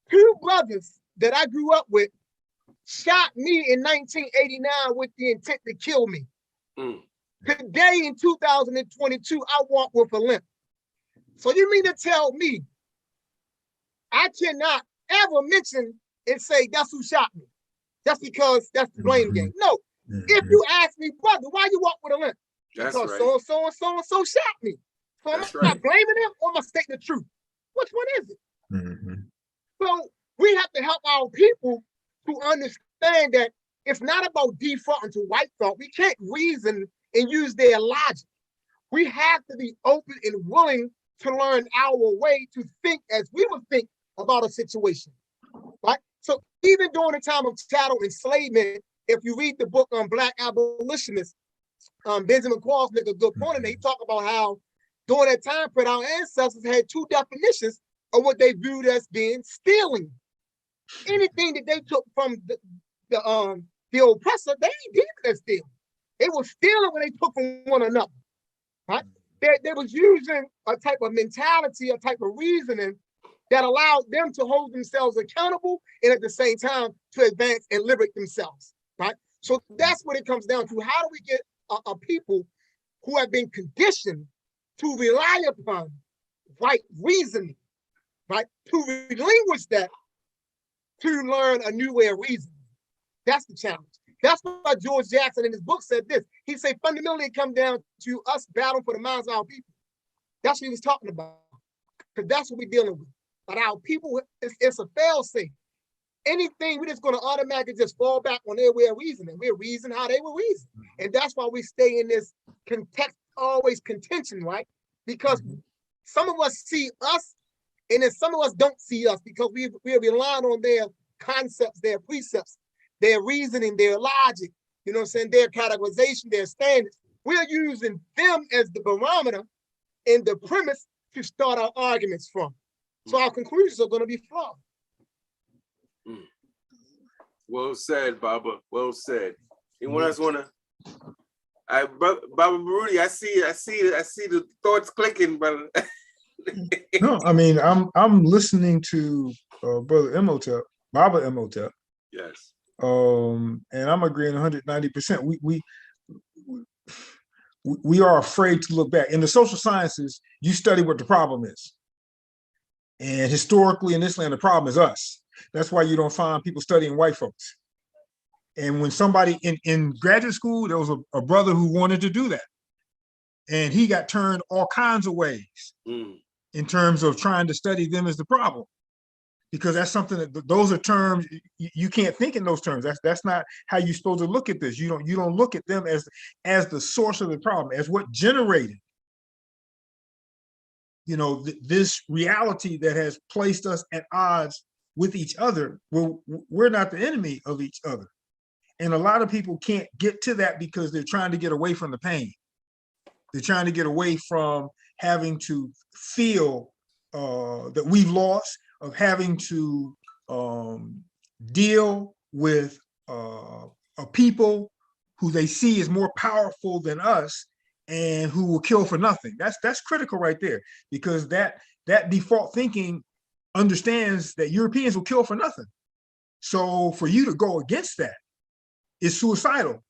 2 brothers that I grew up with shot me in 1989 with the intent to kill me. Today in 2022, I walk with a limp. So you mean to tell me I cannot ever mention and say that's who shot me? That's because that's the blame game. No. If you ask me, brother, why you walk with a limp? Because so and so shot me. So am I blaming him or am I stating the truth? Which one is it? So we have to help our people to understand that It's not about defaulting to white thought. We can't reason and use their logic. We have to be open and willing to learn our way to think as we would think about a situation, right? So even during the time of chattel enslavement, if you read the book on Black Abolitionists, Benjamin Qualls make a good point, and they talk about how during that time period, our ancestors had two definitions of what they viewed as being stealing. Anything that they took from the oppressor, they ain't deemed as stealing. They were stealing when they took from one another, right? They was using a type of mentality, a type of reasoning that allowed them to hold themselves accountable and at the same time to advance and liberate themselves, right? So that's what it comes down to. How do we get a people who have been conditioned to rely upon white reasoning, right? To relinquish that, to learn a new way of reasoning. That's the challenge. That's why George Jackson in his book said this. He said, fundamentally, it comes down to us battling for the minds of our people. That's what he was talking about, because that's what we're dealing with. But our people, it's a fail-safe. Anything, we're just going to automatically just fall back on their way of reasoning. We'll reason how they will reason. And that's why we stay in this always contention, right? Because some of us see us, and then some of us don't see us because we're relying on their concepts, their precepts, their reasoning, their logic, you know what I'm saying, their categorization, their standards. We're using them as the barometer and the premise to start our arguments from. So our conclusions are going to be flawed. Well said, Baba. Well said. Anyone else want to? Baba Baruti, I see the thoughts clicking, brother. No, I mean, I'm listening to Brother Imhotep, Baba Imhotep. Yes. And I'm agreeing 190%. We are afraid to look back. In the social sciences, you study what the problem is. And historically in this land, the problem is us. That's why you don't find people studying white folks. And when somebody in graduate school, there was a brother who wanted to do that. And he got turned all kinds of ways in terms of trying to study them as the problem. Because that's something that those are terms you can't think in those terms. That's not how you're supposed to look at this. You don't look at them as the source of the problem, as what generated, this reality that has placed us at odds with each other. We're not the enemy of each other. And a lot of people can't get to that because they're trying to get away from the pain. They're trying to get away from having to feel that we've lost, of having to deal with a people who they see as more powerful than us and who will kill for nothing. That's critical right there, because that default thinking understands that Europeans will kill for nothing. So for you to go against that is suicidal.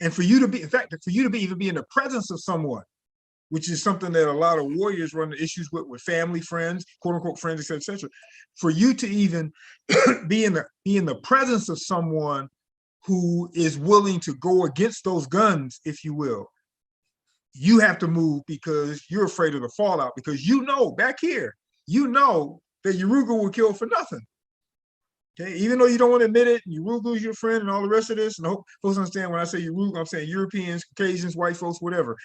And for you to be, in fact, even be in the presence of someone, which is something that a lot of warriors run into issues with family, friends, quote unquote friends, et cetera, et cetera. For you to even be in the presence of someone who is willing to go against those guns, if you will, you have to move because you're afraid of the fallout, because back here, that Urugu will kill for nothing. Okay, even though you don't want to admit it, Urugu is your friend and all the rest of this, and I hope folks understand when I say Urugu, I'm saying Europeans, Caucasians, white folks, whatever.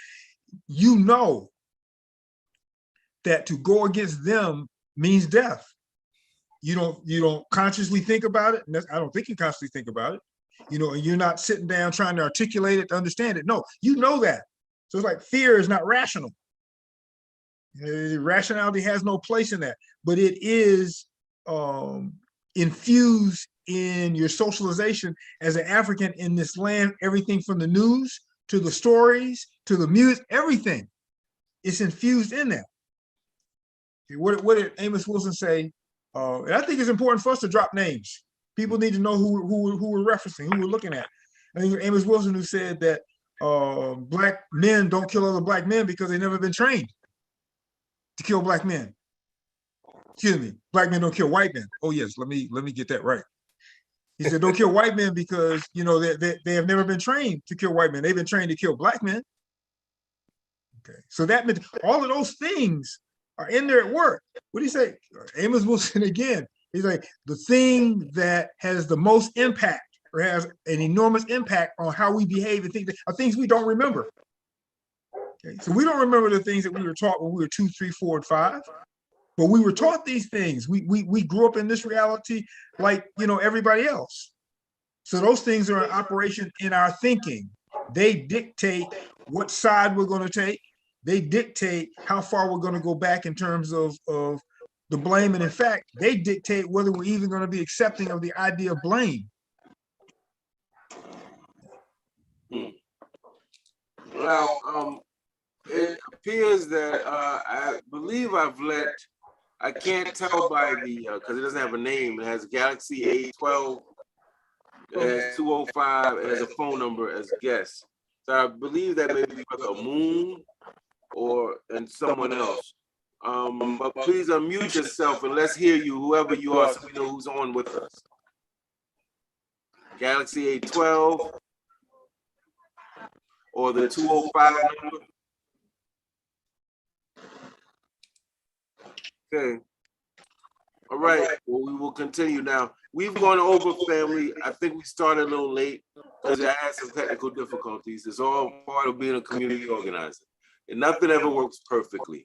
You know that to go against them means death. You don't consciously think about it. And I don't think you consciously think about it. And you're not sitting down trying to articulate it to understand it. No, you know that. So it's like fear is not rational. Rationality has no place in that, but it is infused in your socialization as an African in this land. Everything from the news to the stories to the music, everything, it's infused in that. Okay, what did Amos Wilson say? And I think it's important for us to drop names. People need to know who we're referencing, who we're looking at. I think Amos Wilson, who said that black men don't kill other black men because they've never been trained to kill black men. Excuse me, black men don't kill white men. Oh yes, let me get that right. He said don't kill white men because they have never been trained to kill white men. They've been trained to kill black men. Okay, so that meant all of those things are in there at work. What do you say? Amos Wilson again. He's like, the thing that has the most impact or has an enormous impact on how we behave and think are things we don't remember. Okay, so we don't remember the things that we were taught when we were 2, 3, 4, and 5, but we were taught these things. We grew up in this reality like, everybody else. So those things are in operation in our thinking. They dictate what side we're going to take. They dictate how far we're going to go back in terms of the blame. And in fact, they dictate whether we're even going to be accepting of the idea of blame. Well, it appears that I believe I can't tell by because it doesn't have a name. It has Galaxy A12, it has 205, it has a phone number as guest. So I believe that may be Brother Moon and someone else. But please unmute yourself and let's hear you, whoever you are, so we know who's on with us. Galaxy A12 or the 205 number. Okay. All right. Well, we will continue now. We've gone over, family. I think we started a little late because I had some technical difficulties. It's all part of being a community organizer. And nothing ever works perfectly.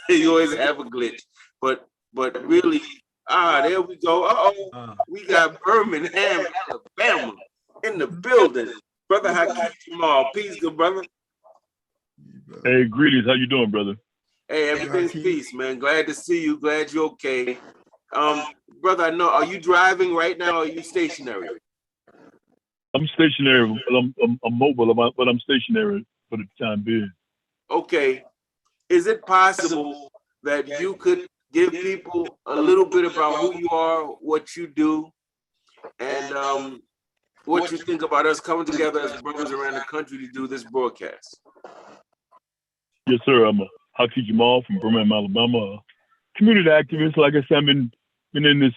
You always have a glitch. But really, there we go. Uh-oh. We got Birmingham, Alabama in the building. Brother Hakeem Jamal. Peace, good brother. Hey, greetings. How you doing, brother? Hey, everything's peace, man. Glad to see you. Glad you're okay. Brother, I know, are you driving right now or are you stationary? I'm stationary. I'm mobile, but I'm stationary for the time being. Okay. Is it possible that you could give people a little bit about who you are, what you do, and what you think about us coming together as brothers around the country to do this broadcast? Yes, sir. I'm a Hakeem Jamal from Birmingham, Alabama. A community activist. Like I said, I've been in this,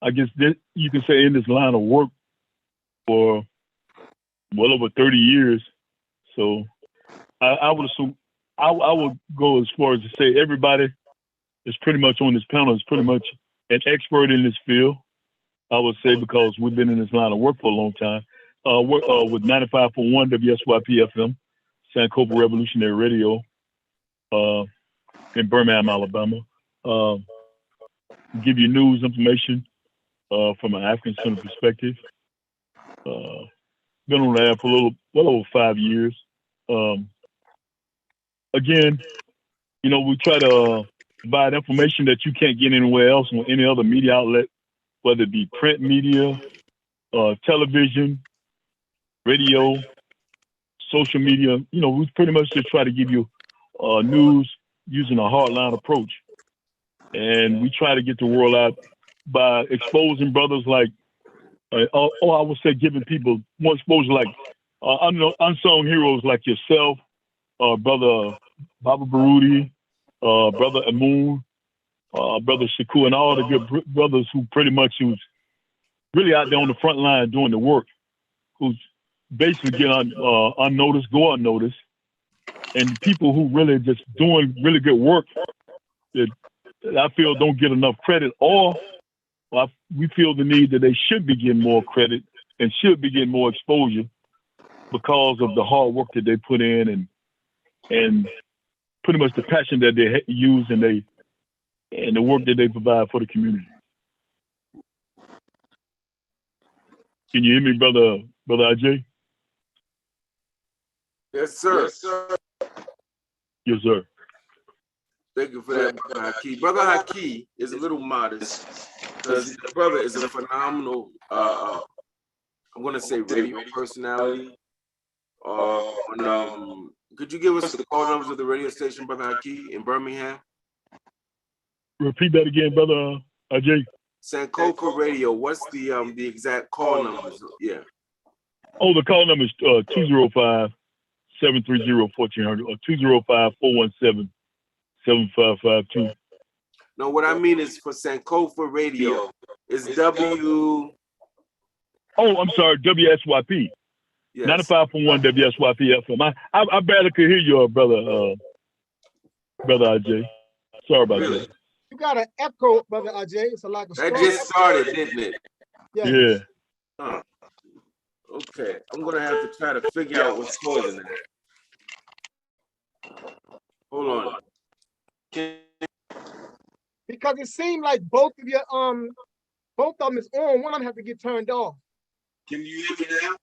I guess you can say, in this line of work for well over 30 years. So I would assume, I would go as far as to say everybody is pretty much on this panel is pretty much an expert in this field. I would say, because we've been in this line of work for a long time. With 95.1 WSYP FM, Sankofa Revolutionary Radio, in Birmingham, Alabama. Give you news information from an African Center perspective. Been on the air for well over 5 years. Again, we try to provide information that you can't get anywhere else on any other media outlet, whether it be print media, television, radio, social media. We pretty much just try to give you news using a hardline approach. And we try to get the world out by exposing brothers like, I would say giving people more exposure, like unsung heroes like yourself, Brother Baba Baruti, Brother Amun, Brother Shakur, and all the good brothers who's really out there on the front line doing the work, who's basically get unnoticed, go unnoticed, and people who really just doing really good work that I feel don't get enough credit, or we feel the need that they should be getting more credit and should be getting more exposure because of the hard work that they put in and pretty much the passion that they use and the work that they provide for the community. Can you hear me, brother Ajay? Yes, sir. Yes, sir. Yes, sir. Thank you for that, Brother Haki. Brother Haki is a little modest because the brother is a phenomenal, I'm going to say radio personality. Could you give us the call numbers of the radio station, Brother Haki, in Birmingham? Repeat that again, Brother Ajay. Sankofa Radio, what's the exact call numbers? Yeah. Oh, the call number is 205-730-1400 or 205-417-7552. No, what I mean is for Sankofa Radio, is W. Oh, I'm sorry, WSYP. Yes. 95.1 WSYP FM. I barely could hear you, brother Ajay. Sorry about that. You got an echo, Brother Ajay. It's like a that just started, didn't it? Yeah. Okay, I'm gonna have to try to figure out what's causing that. Hold on. Because it seemed like both of them is on. One of them has to get turned off. Can you hear me now?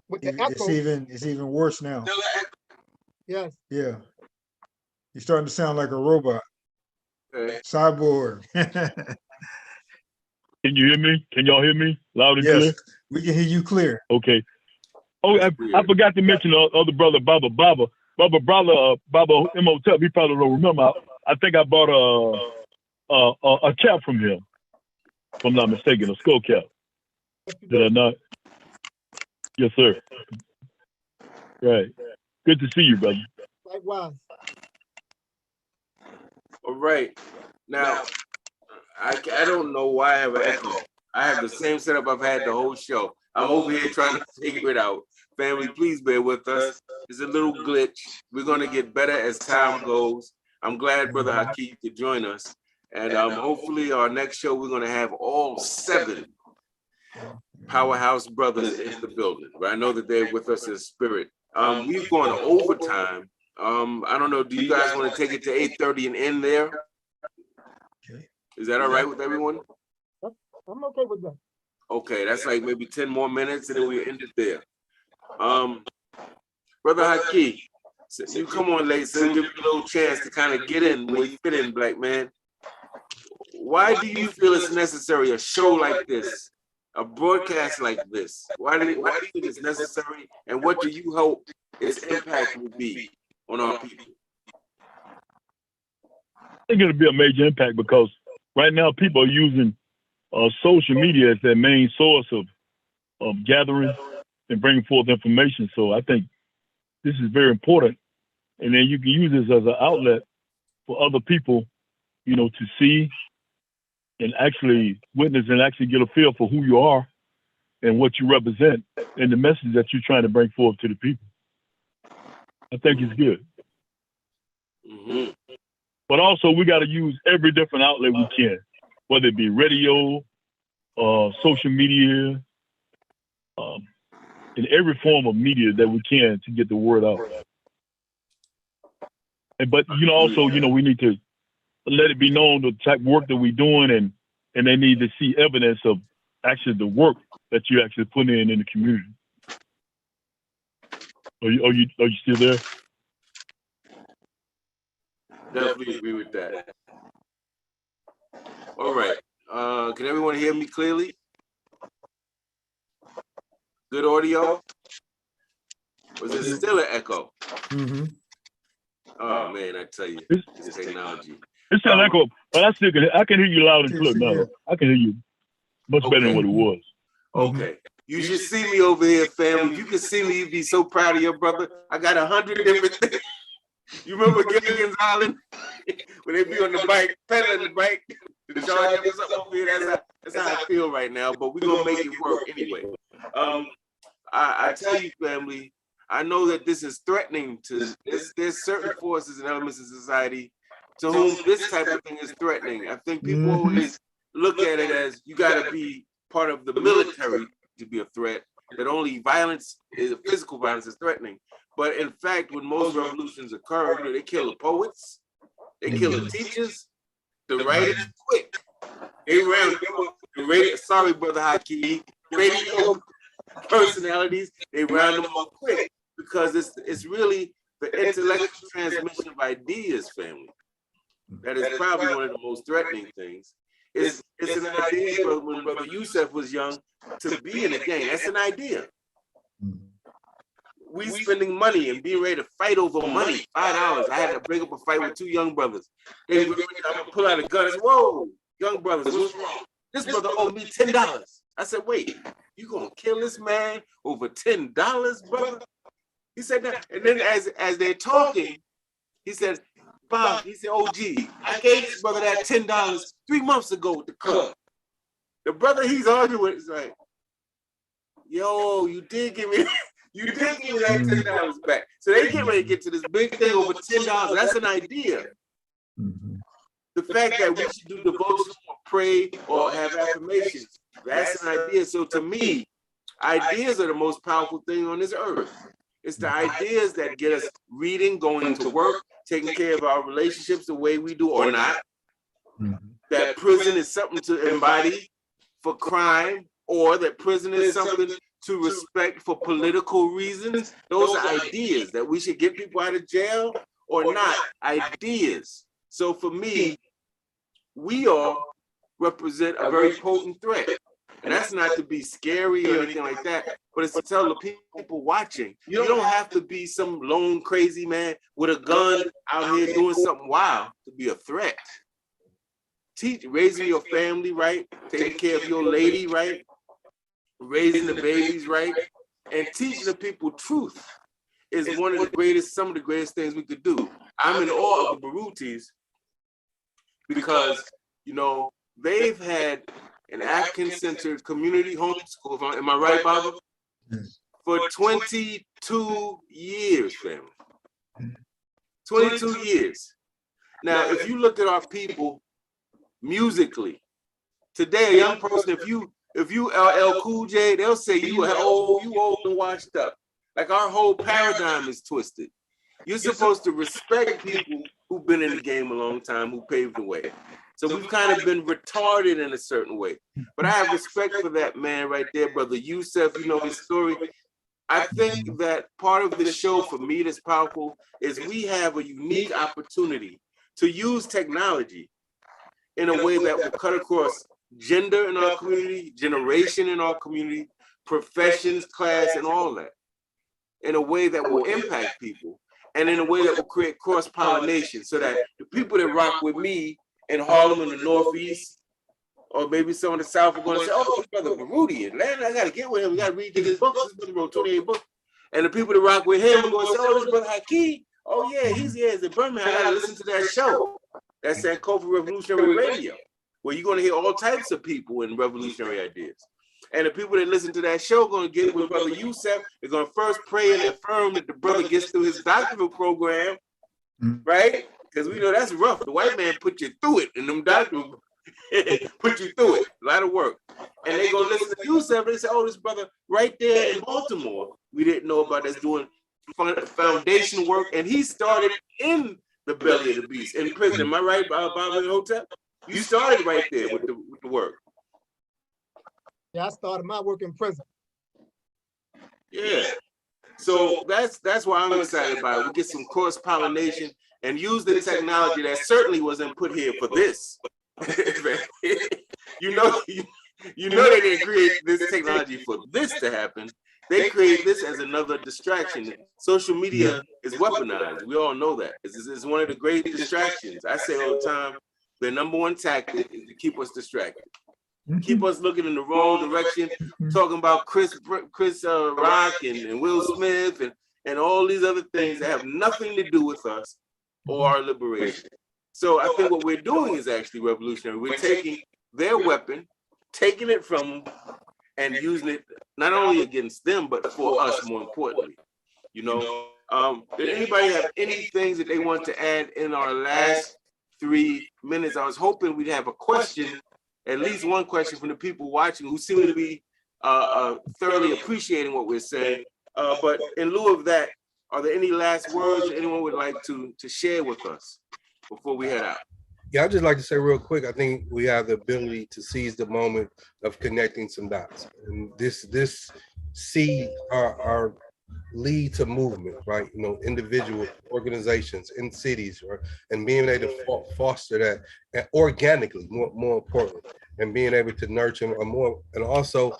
With the It's echo. it's even worse now. Still an echo? Yes. Yeah. You're starting to sound like a robot. Okay. Cyborg. Can you hear me? Can y'all hear me loud and Yes, clear? we can hear you clear. Okay. Oh, I forgot to mention the other brother, Baba Imhotep. He probably don't remember. I think I bought a cap from him, if I'm not mistaken, a skull cap. Did I not? Yes, sir. Right. Good to see you, brother. Likewise. All right. Now, I don't know why I have an echo. I have the same setup I've had the whole show. I'm over here trying to figure it out. Family, please bear with us. It's a little glitch. We're going to get better as time goes. I'm glad Brother Hakeem could join us. And hopefully our next show, we're going to have all 7 powerhouse brothers in the building. But I know that they're with us in spirit. We've gone overtime. I don't know. Do you guys want to take it to 8:30 and end there? Okay. Is that all right with everyone? I'm okay with that. Okay, that's like maybe 10 more minutes and then we end it there. Brother Hakeem, you come on late, so give you a little chance to kind of get in where you fit in, black man. Why do you feel it's necessary, a show like this, a broadcast like this? Why do you think it's necessary, and what do you hope its impact will be on our people? I think it'll be a major impact because right now people are using social media as their main source of gathering and bringing forth information. So I think this is very important. And then you can use this as an outlet for other people, to see and actually witness and actually get a feel for who you are and what you represent and the message that you're trying to bring forth to the people. I think it's good. Mm-hmm. But also we got to use every different outlet we can, whether it be radio, social media, in every form of media that we can to get the word out. But also, we need to let it be known the type of work that we're doing, and they need to see evidence of actually the work that you actually put in the community. Are you still there? Definitely agree with that. All right. Can everyone hear me clearly? Good audio? Was it still an echo? Mm-hmm. Oh man, I tell you, this technology. It's an echo, but I can hear you loud and clear now. I can hear you much better than what it was. Okay. You should see me over here, family. If you can see me, you'd be so proud of your brother. I got 100 different things. You remember Gilligan's Island? When they be on the bike, pedaling the bike, the charge was up over here. That's how I feel right now, but we're going to make it work anyway. I tell you, family, I know that this is threatening to, there's certain forces and elements in society to whom this type of thing is threatening. I think people always look at it as you got to be part of the military to be a threat, that only violence, physical violence is threatening. But in fact, when most revolutions occur, they kill the poets, they kill the teachers, the writers quick. They ran the radio, sorry, Brother Hakeem, radio personalities, they round them up quick because it's really the intellectual transmission of ideas, family. That is probably one of the most threatening things. It's an idea, brother, when Brother Yusef was young, to be in the gang. That's an idea. We spending money and being ready to fight over money. $5. I had to break up a fight with 2 young brothers. They were ready to pull out a gun and say, whoa, young brothers, what's wrong? This brother owed me $10. I said, wait, you gonna kill this man over $10, brother? He said that. And then as they're talking, he said, Bob, he said, OG, I gave this brother that $10 3 months ago at the club. The brother he's arguing with is like, yo, you did give me that $10 back. So they get ready to get to this big thing over $10. That's an idea. The fact that we should do devotion or pray or have affirmations, that's an idea. So to me, Ideas are the most powerful thing on this earth. It's the ideas that get us reading, going to work, taking care of our relationships the way we do or not. That prison is something to embody for crime, or that prison is something to respect for political reasons. Those are ideas that we should get people out of jail or not. Ideas. So for me, we all represent a very potent threat. And that's not to be scary or anything like that, but it's to tell the people watching, you don't have to be some lone crazy man with a gun out here doing something wild to be a threat. Raising your family right, taking care of your lady right, raising the babies right, and teaching the people truth is one of the greatest, some of the greatest things we could do. I'm in awe of the Barutis because, you know, they've had an African-centered community homeschool, am I right, Baba? For 22 years, family. 22 years. Now, if you look at our people musically, today, a young person, if you LL Cool J, they'll say you old and washed up. Like our whole paradigm is twisted. You're supposed to respect people who've been in the game a long time, who paved the way. So we've kind of been retarded in a certain way. But I have respect for that man right there, Brother Yusef. You know his story. I think that part of the show for me that's powerful is we have a unique opportunity to use technology in a way that will cut across gender in our community, generation in our community, professions, class, and all that, in a way that will impact people, and in a way that will create cross-pollination, so that the people that rock with me in Harlem in the Northeast, or maybe some of the South are going to say, oh, Brother Baruti, I got to get with him. We got to read his books. This brother wrote 28 books. And the people that rock with him are going to say, oh, this Brother Hakeem, oh, yeah, he's in Birmingham. I got to listen to that show. That's Sankofa Revolutionary Radio, where you're going to hear all types of people in revolutionary ideas. And the people that listen to that show are going to get with Brother Yusef. They're going to first pray and affirm that the brother gets through his doctoral program, right? Because we know that's rough. The white man put you through it, and them doctors put you through it. A lot of work. And they go listen to Yusef. They say, oh, this brother right there in Baltimore, we didn't know about, that's doing foundation work. And he started in the belly of the beast, in prison. Am I right, Baba Hotel? You started right there with the work. Yeah, I started my work in prison. Yeah. So that's why I'm excited about it. We get some cross-pollination and use the technology that certainly wasn't put here for this. you know they didn't create this technology for this to happen. They create this as another distraction. Social media is weaponized. We all know that. It's one of the great distractions. I say all the time, the number one tactic is to keep us distracted. Keep us looking in the wrong direction, talking about Chris Rock and Will Smith and all these other things that have nothing to do with us or our liberation. So I think what we're doing is actually revolutionary. We're taking their weapon, taking it from them, and using it not only against them, but for us, more importantly. You know, did anybody have any things that they want to add in our last 3 minutes? I was hoping we'd have a question, at least one question from the people watching who seem to be thoroughly appreciating what we're saying. But in lieu of that, are there any last words that anyone would like to share with us before we head out? Yeah, I'd just like to say real quick, I think we have the ability to seize the moment of connecting some dots. And this see our lead to movement, right? You know, individual organizations in cities, right? And being able to foster that and organically, more importantly, and being able to nurture more, and also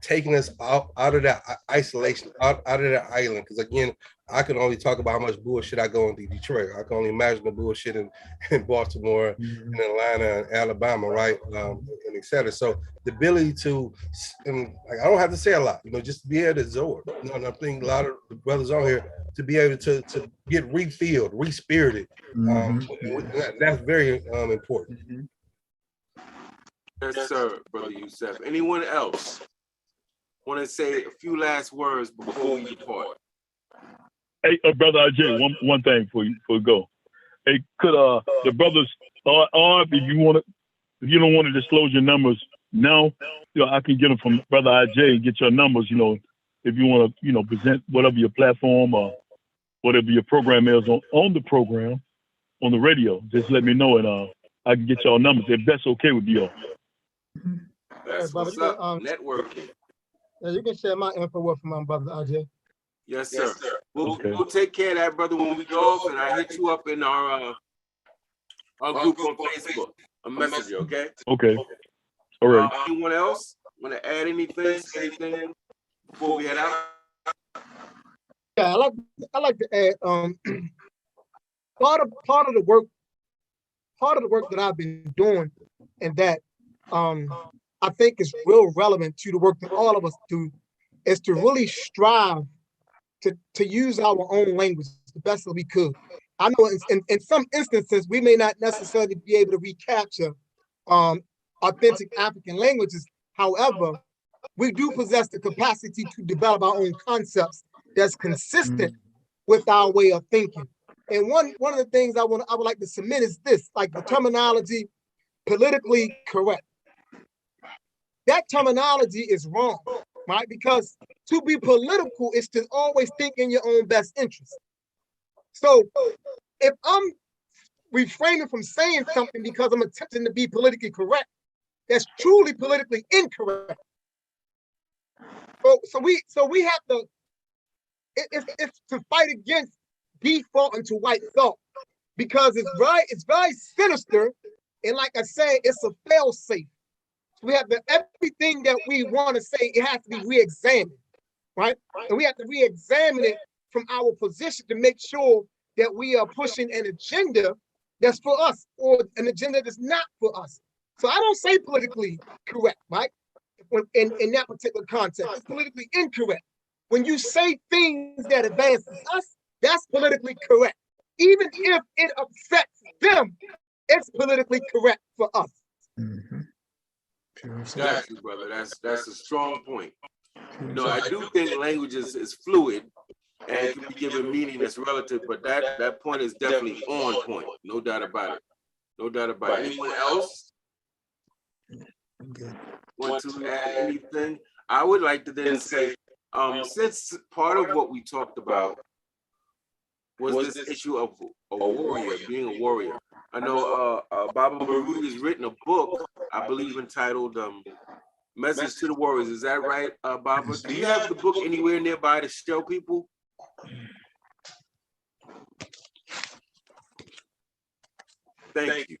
taking us out of that isolation, out of that island. Because again, I can only talk about how much bullshit I go into Detroit. I can only imagine the bullshit in Baltimore, in Atlanta, and Alabama, right, and et cetera. So the ability to, and like, I don't have to say a lot, you know, just to be able to absorb. You know, and I think a lot of the brothers on here to be able to get refilled, respirited. That's very important. Yes, sir, Brother Yusef. Anyone else want to say a few last words before we depart? Hey, Brother Ajay, one thing before you go. Hey, could the brothers, or if you don't want to disclose your numbers, now, I can get them from Brother IJ and get your numbers, if you want to, present whatever your platform or whatever your program is on the program, on the radio. Just let me know and I can get y'all numbers if that's okay with you all. That's brother, what's up. Networking. Yeah, you can share my info with my brother RJ. Yes, sir. We'll take care of that, brother, when we go off, and I hit you up in our group on Facebook, a messenger, okay? Okay. All right. Anyone else want to add anything, say anything before we head out? Yeah, I like to add part of the work that I've been doing, and that I think is real relevant to the work that all of us do, is to really strive to use our own language the best that we could. I know in some instances we may not necessarily be able to recapture authentic African languages. However, we do possess the capacity to develop our own concepts that's consistent with our way of thinking. And one of the things I would like to submit is this, like the terminology politically correct. That terminology is wrong, right? Because to be political is to always think in your own best interest. So if I'm refraining from saying something because I'm attempting to be politically correct, that's truly politically incorrect. So we have to, it's to fight against default into white thought, because it's very sinister, and like I said, it's a fail safe. We have everything that we want to say, it has to be re-examined, right? And we have to re-examine it from our position to make sure that we are pushing an agenda that's for us, or an agenda that's not for us. So I don't say politically correct, right? In that particular context, it's politically incorrect. When you say things that advances us, that's politically correct. Even if it upsets them, it's politically correct for us. Got you, brother. That's a strong point. I do think language is fluid and can be given meaning that's relative, but that point is definitely on point. No doubt about it. No doubt about it. Anyone else want to add anything? I would like to then say, since part of what we talked about was this issue of a warrior, being a warrior. I know Baba Baruti has written a book, I believe, entitled Message to the Warriors. Is that right, Baba? Do you have the book anywhere nearby to show people? Thank you.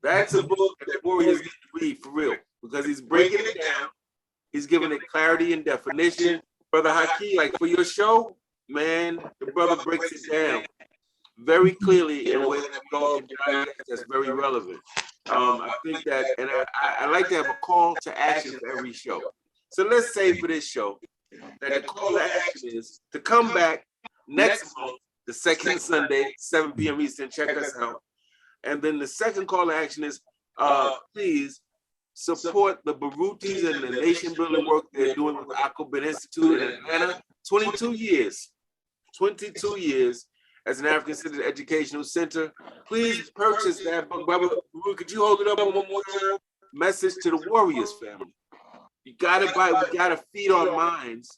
That's a book that warriors need to read for real, because he's breaking it down. He's giving it clarity and definition. Brother Haki, like for your show, man, the brother breaks it down very clearly in a way that we all can digest that's very relevant. I think that, and I like to have a call to action for every show. So let's say for this show that the call to action is to come back next month, the second Sunday, 7 p.m. Eastern. Check us out. And then the second call to action is, please support the Barutis and the nation building work they're doing with the Akubin Institute in Atlanta. 22 years as an African Citizen Educational Center. Please purchase that book. Brother, could you hold it up one more time? Message to the Warriors family. You gotta buy, we gotta feed our minds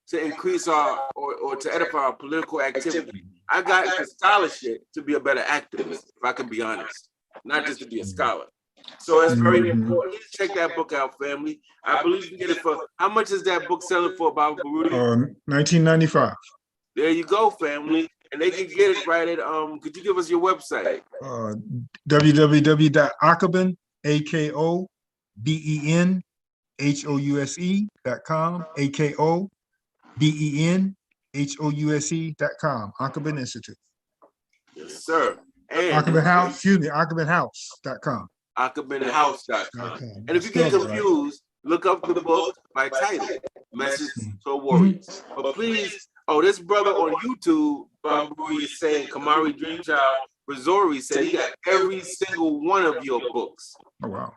to increase our, or to edify our political activity. I got the scholarship to be a better activist, if I can be honest, not just to be a scholar. So it's very important. Please check that book out, family. I believe you can get it for, how much is that book selling for, Baba Baruti? $19.95. There you go, family. And they can get it right at, could you give us your website? www.akobin, AKOBENHOUSE.com, AKOBENHOUSE.com, Akobin Institute. Yes, sir. And Akobin House, excuse me, AkobinHouse.com. AkobinHouse.com. And if you get confused, look up the book by title, Message to Warriors. But please, this brother on YouTube, Bamburi, is saying, Kamari Dreamchild Razori said he got every single one of your books. Oh, wow.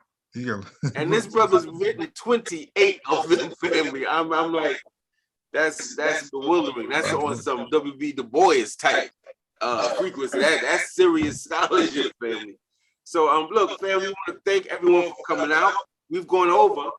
And this brother's written 28 of them, family. I'm like, that's bewildering. That's on some W.B. Du Bois type frequency. That's serious scholarship, family. So look, family, we want to thank everyone for coming out. we've gone over.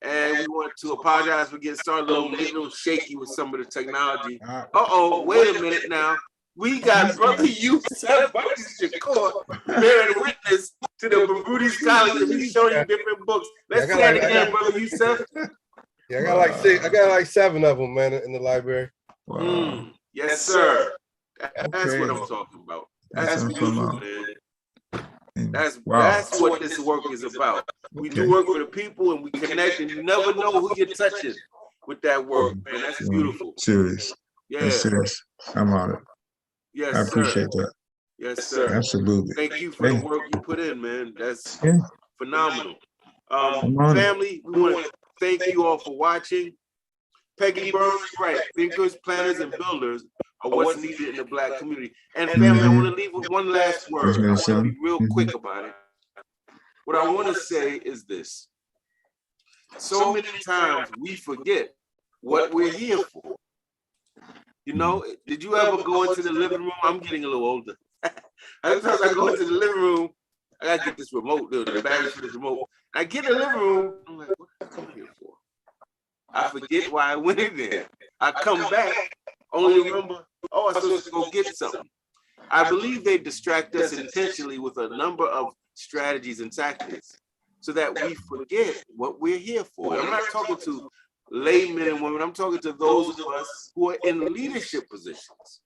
And we want to apologize for getting started a little shaky with some of the technology. Wait a minute now. We got Brother Yusef Shakur bearing witness to the Barudi's College, and he's showing you different books. Let's say it again, Brother Yusef. Yeah, I got like 6. I got like 7 of them, man, in the library. Yes, sir. That's what I'm talking about. That's beautiful, man. That's what this work is about. We do work for the people, and we connect, and you never know who you're touching with that work, man. That's beautiful. Serious. Yeah. That's serious. I'm on it. Yes, I appreciate that. Yes, sir. Absolutely. Thank you for the work you put in, man. That's phenomenal. Family, we want to thank you all for watching. Peggy Burns, right? Thinkers, planners, and builders are what's needed in the Black community. And family, I want to leave with one last word. I want to be real quick about it. What I want to say is this. So many times we forget what we're here for. You know, did you ever go into the living room? I'm getting a little older. Sometimes I go into the living room, I gotta get this remote, the battery for this remote. I get in the living room, I'm like, what did I come here for? I forget why I went in there. I come back, only remember, oh, I'm supposed to go get something. I believe they distract us intentionally with a number of strategies and tactics so that we forget what we're here for. I'm not talking to laymen and women. I'm talking to those of us who are in leadership positions,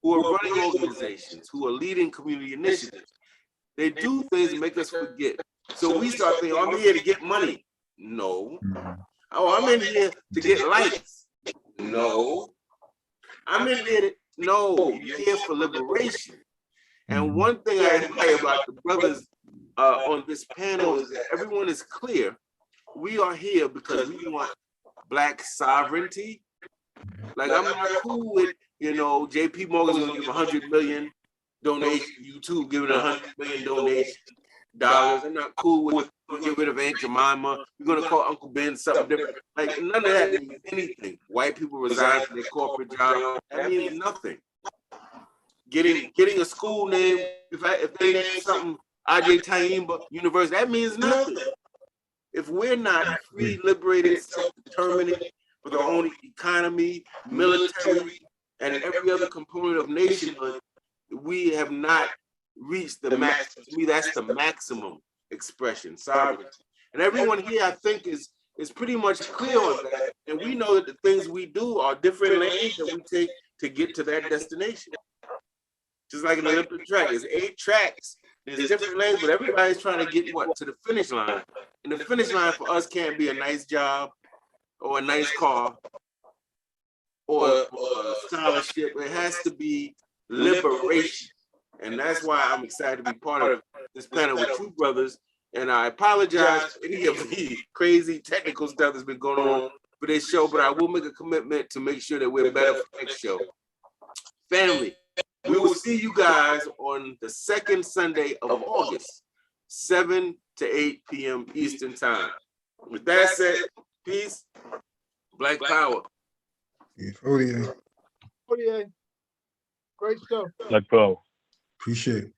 who are running organizations, who are leading community initiatives. They do things that make us forget. So we start thinking, oh, I'm here to get money. No. Oh, I'm in here to get likes. No. I'm in here to, no, you're here for liberation. And one thing I admire about the brothers on this panel is that everyone is clear. We are here because we want Black sovereignty. Like, I'm not cool with, you know, JP Morgan's gonna give 100 million donation, YouTube giving 100 million donation dollars. I'm not cool with get rid of Aunt Jemima. We're gonna call Uncle Ben something different. Like, none of that means anything. White people resign from their corporate job. That means nothing. Getting a school name, if they name something Ajay Taimba University, that means nothing. If we're not free, liberated, self-determining with our own economy, military, and every other component of nationhood, we have not reached the max. To me, that's the maximum expression, sovereignty. And everyone here, I think, is pretty much clear on that. And we know that the things we do are different lanes that we take to get to that destination. Just like an Olympic track, there's 8 tracks, there's different lanes, but everybody's trying to get what? To the finish line. And the finish line for us can't be a nice job or a nice car or a scholarship. It has to be liberation. And that's why I'm excited to be part of this panel with you brothers. And I apologize for any of the crazy technical stuff that's been going on for this show, but I will make a commitment to make sure that we're better for the next show. Family, we will see you guys on the second Sunday of August, 7 to 8 p.m. Eastern Time. With that said, peace, Black Power. Oh, yeah. Great show. Black Power. Appreciate it.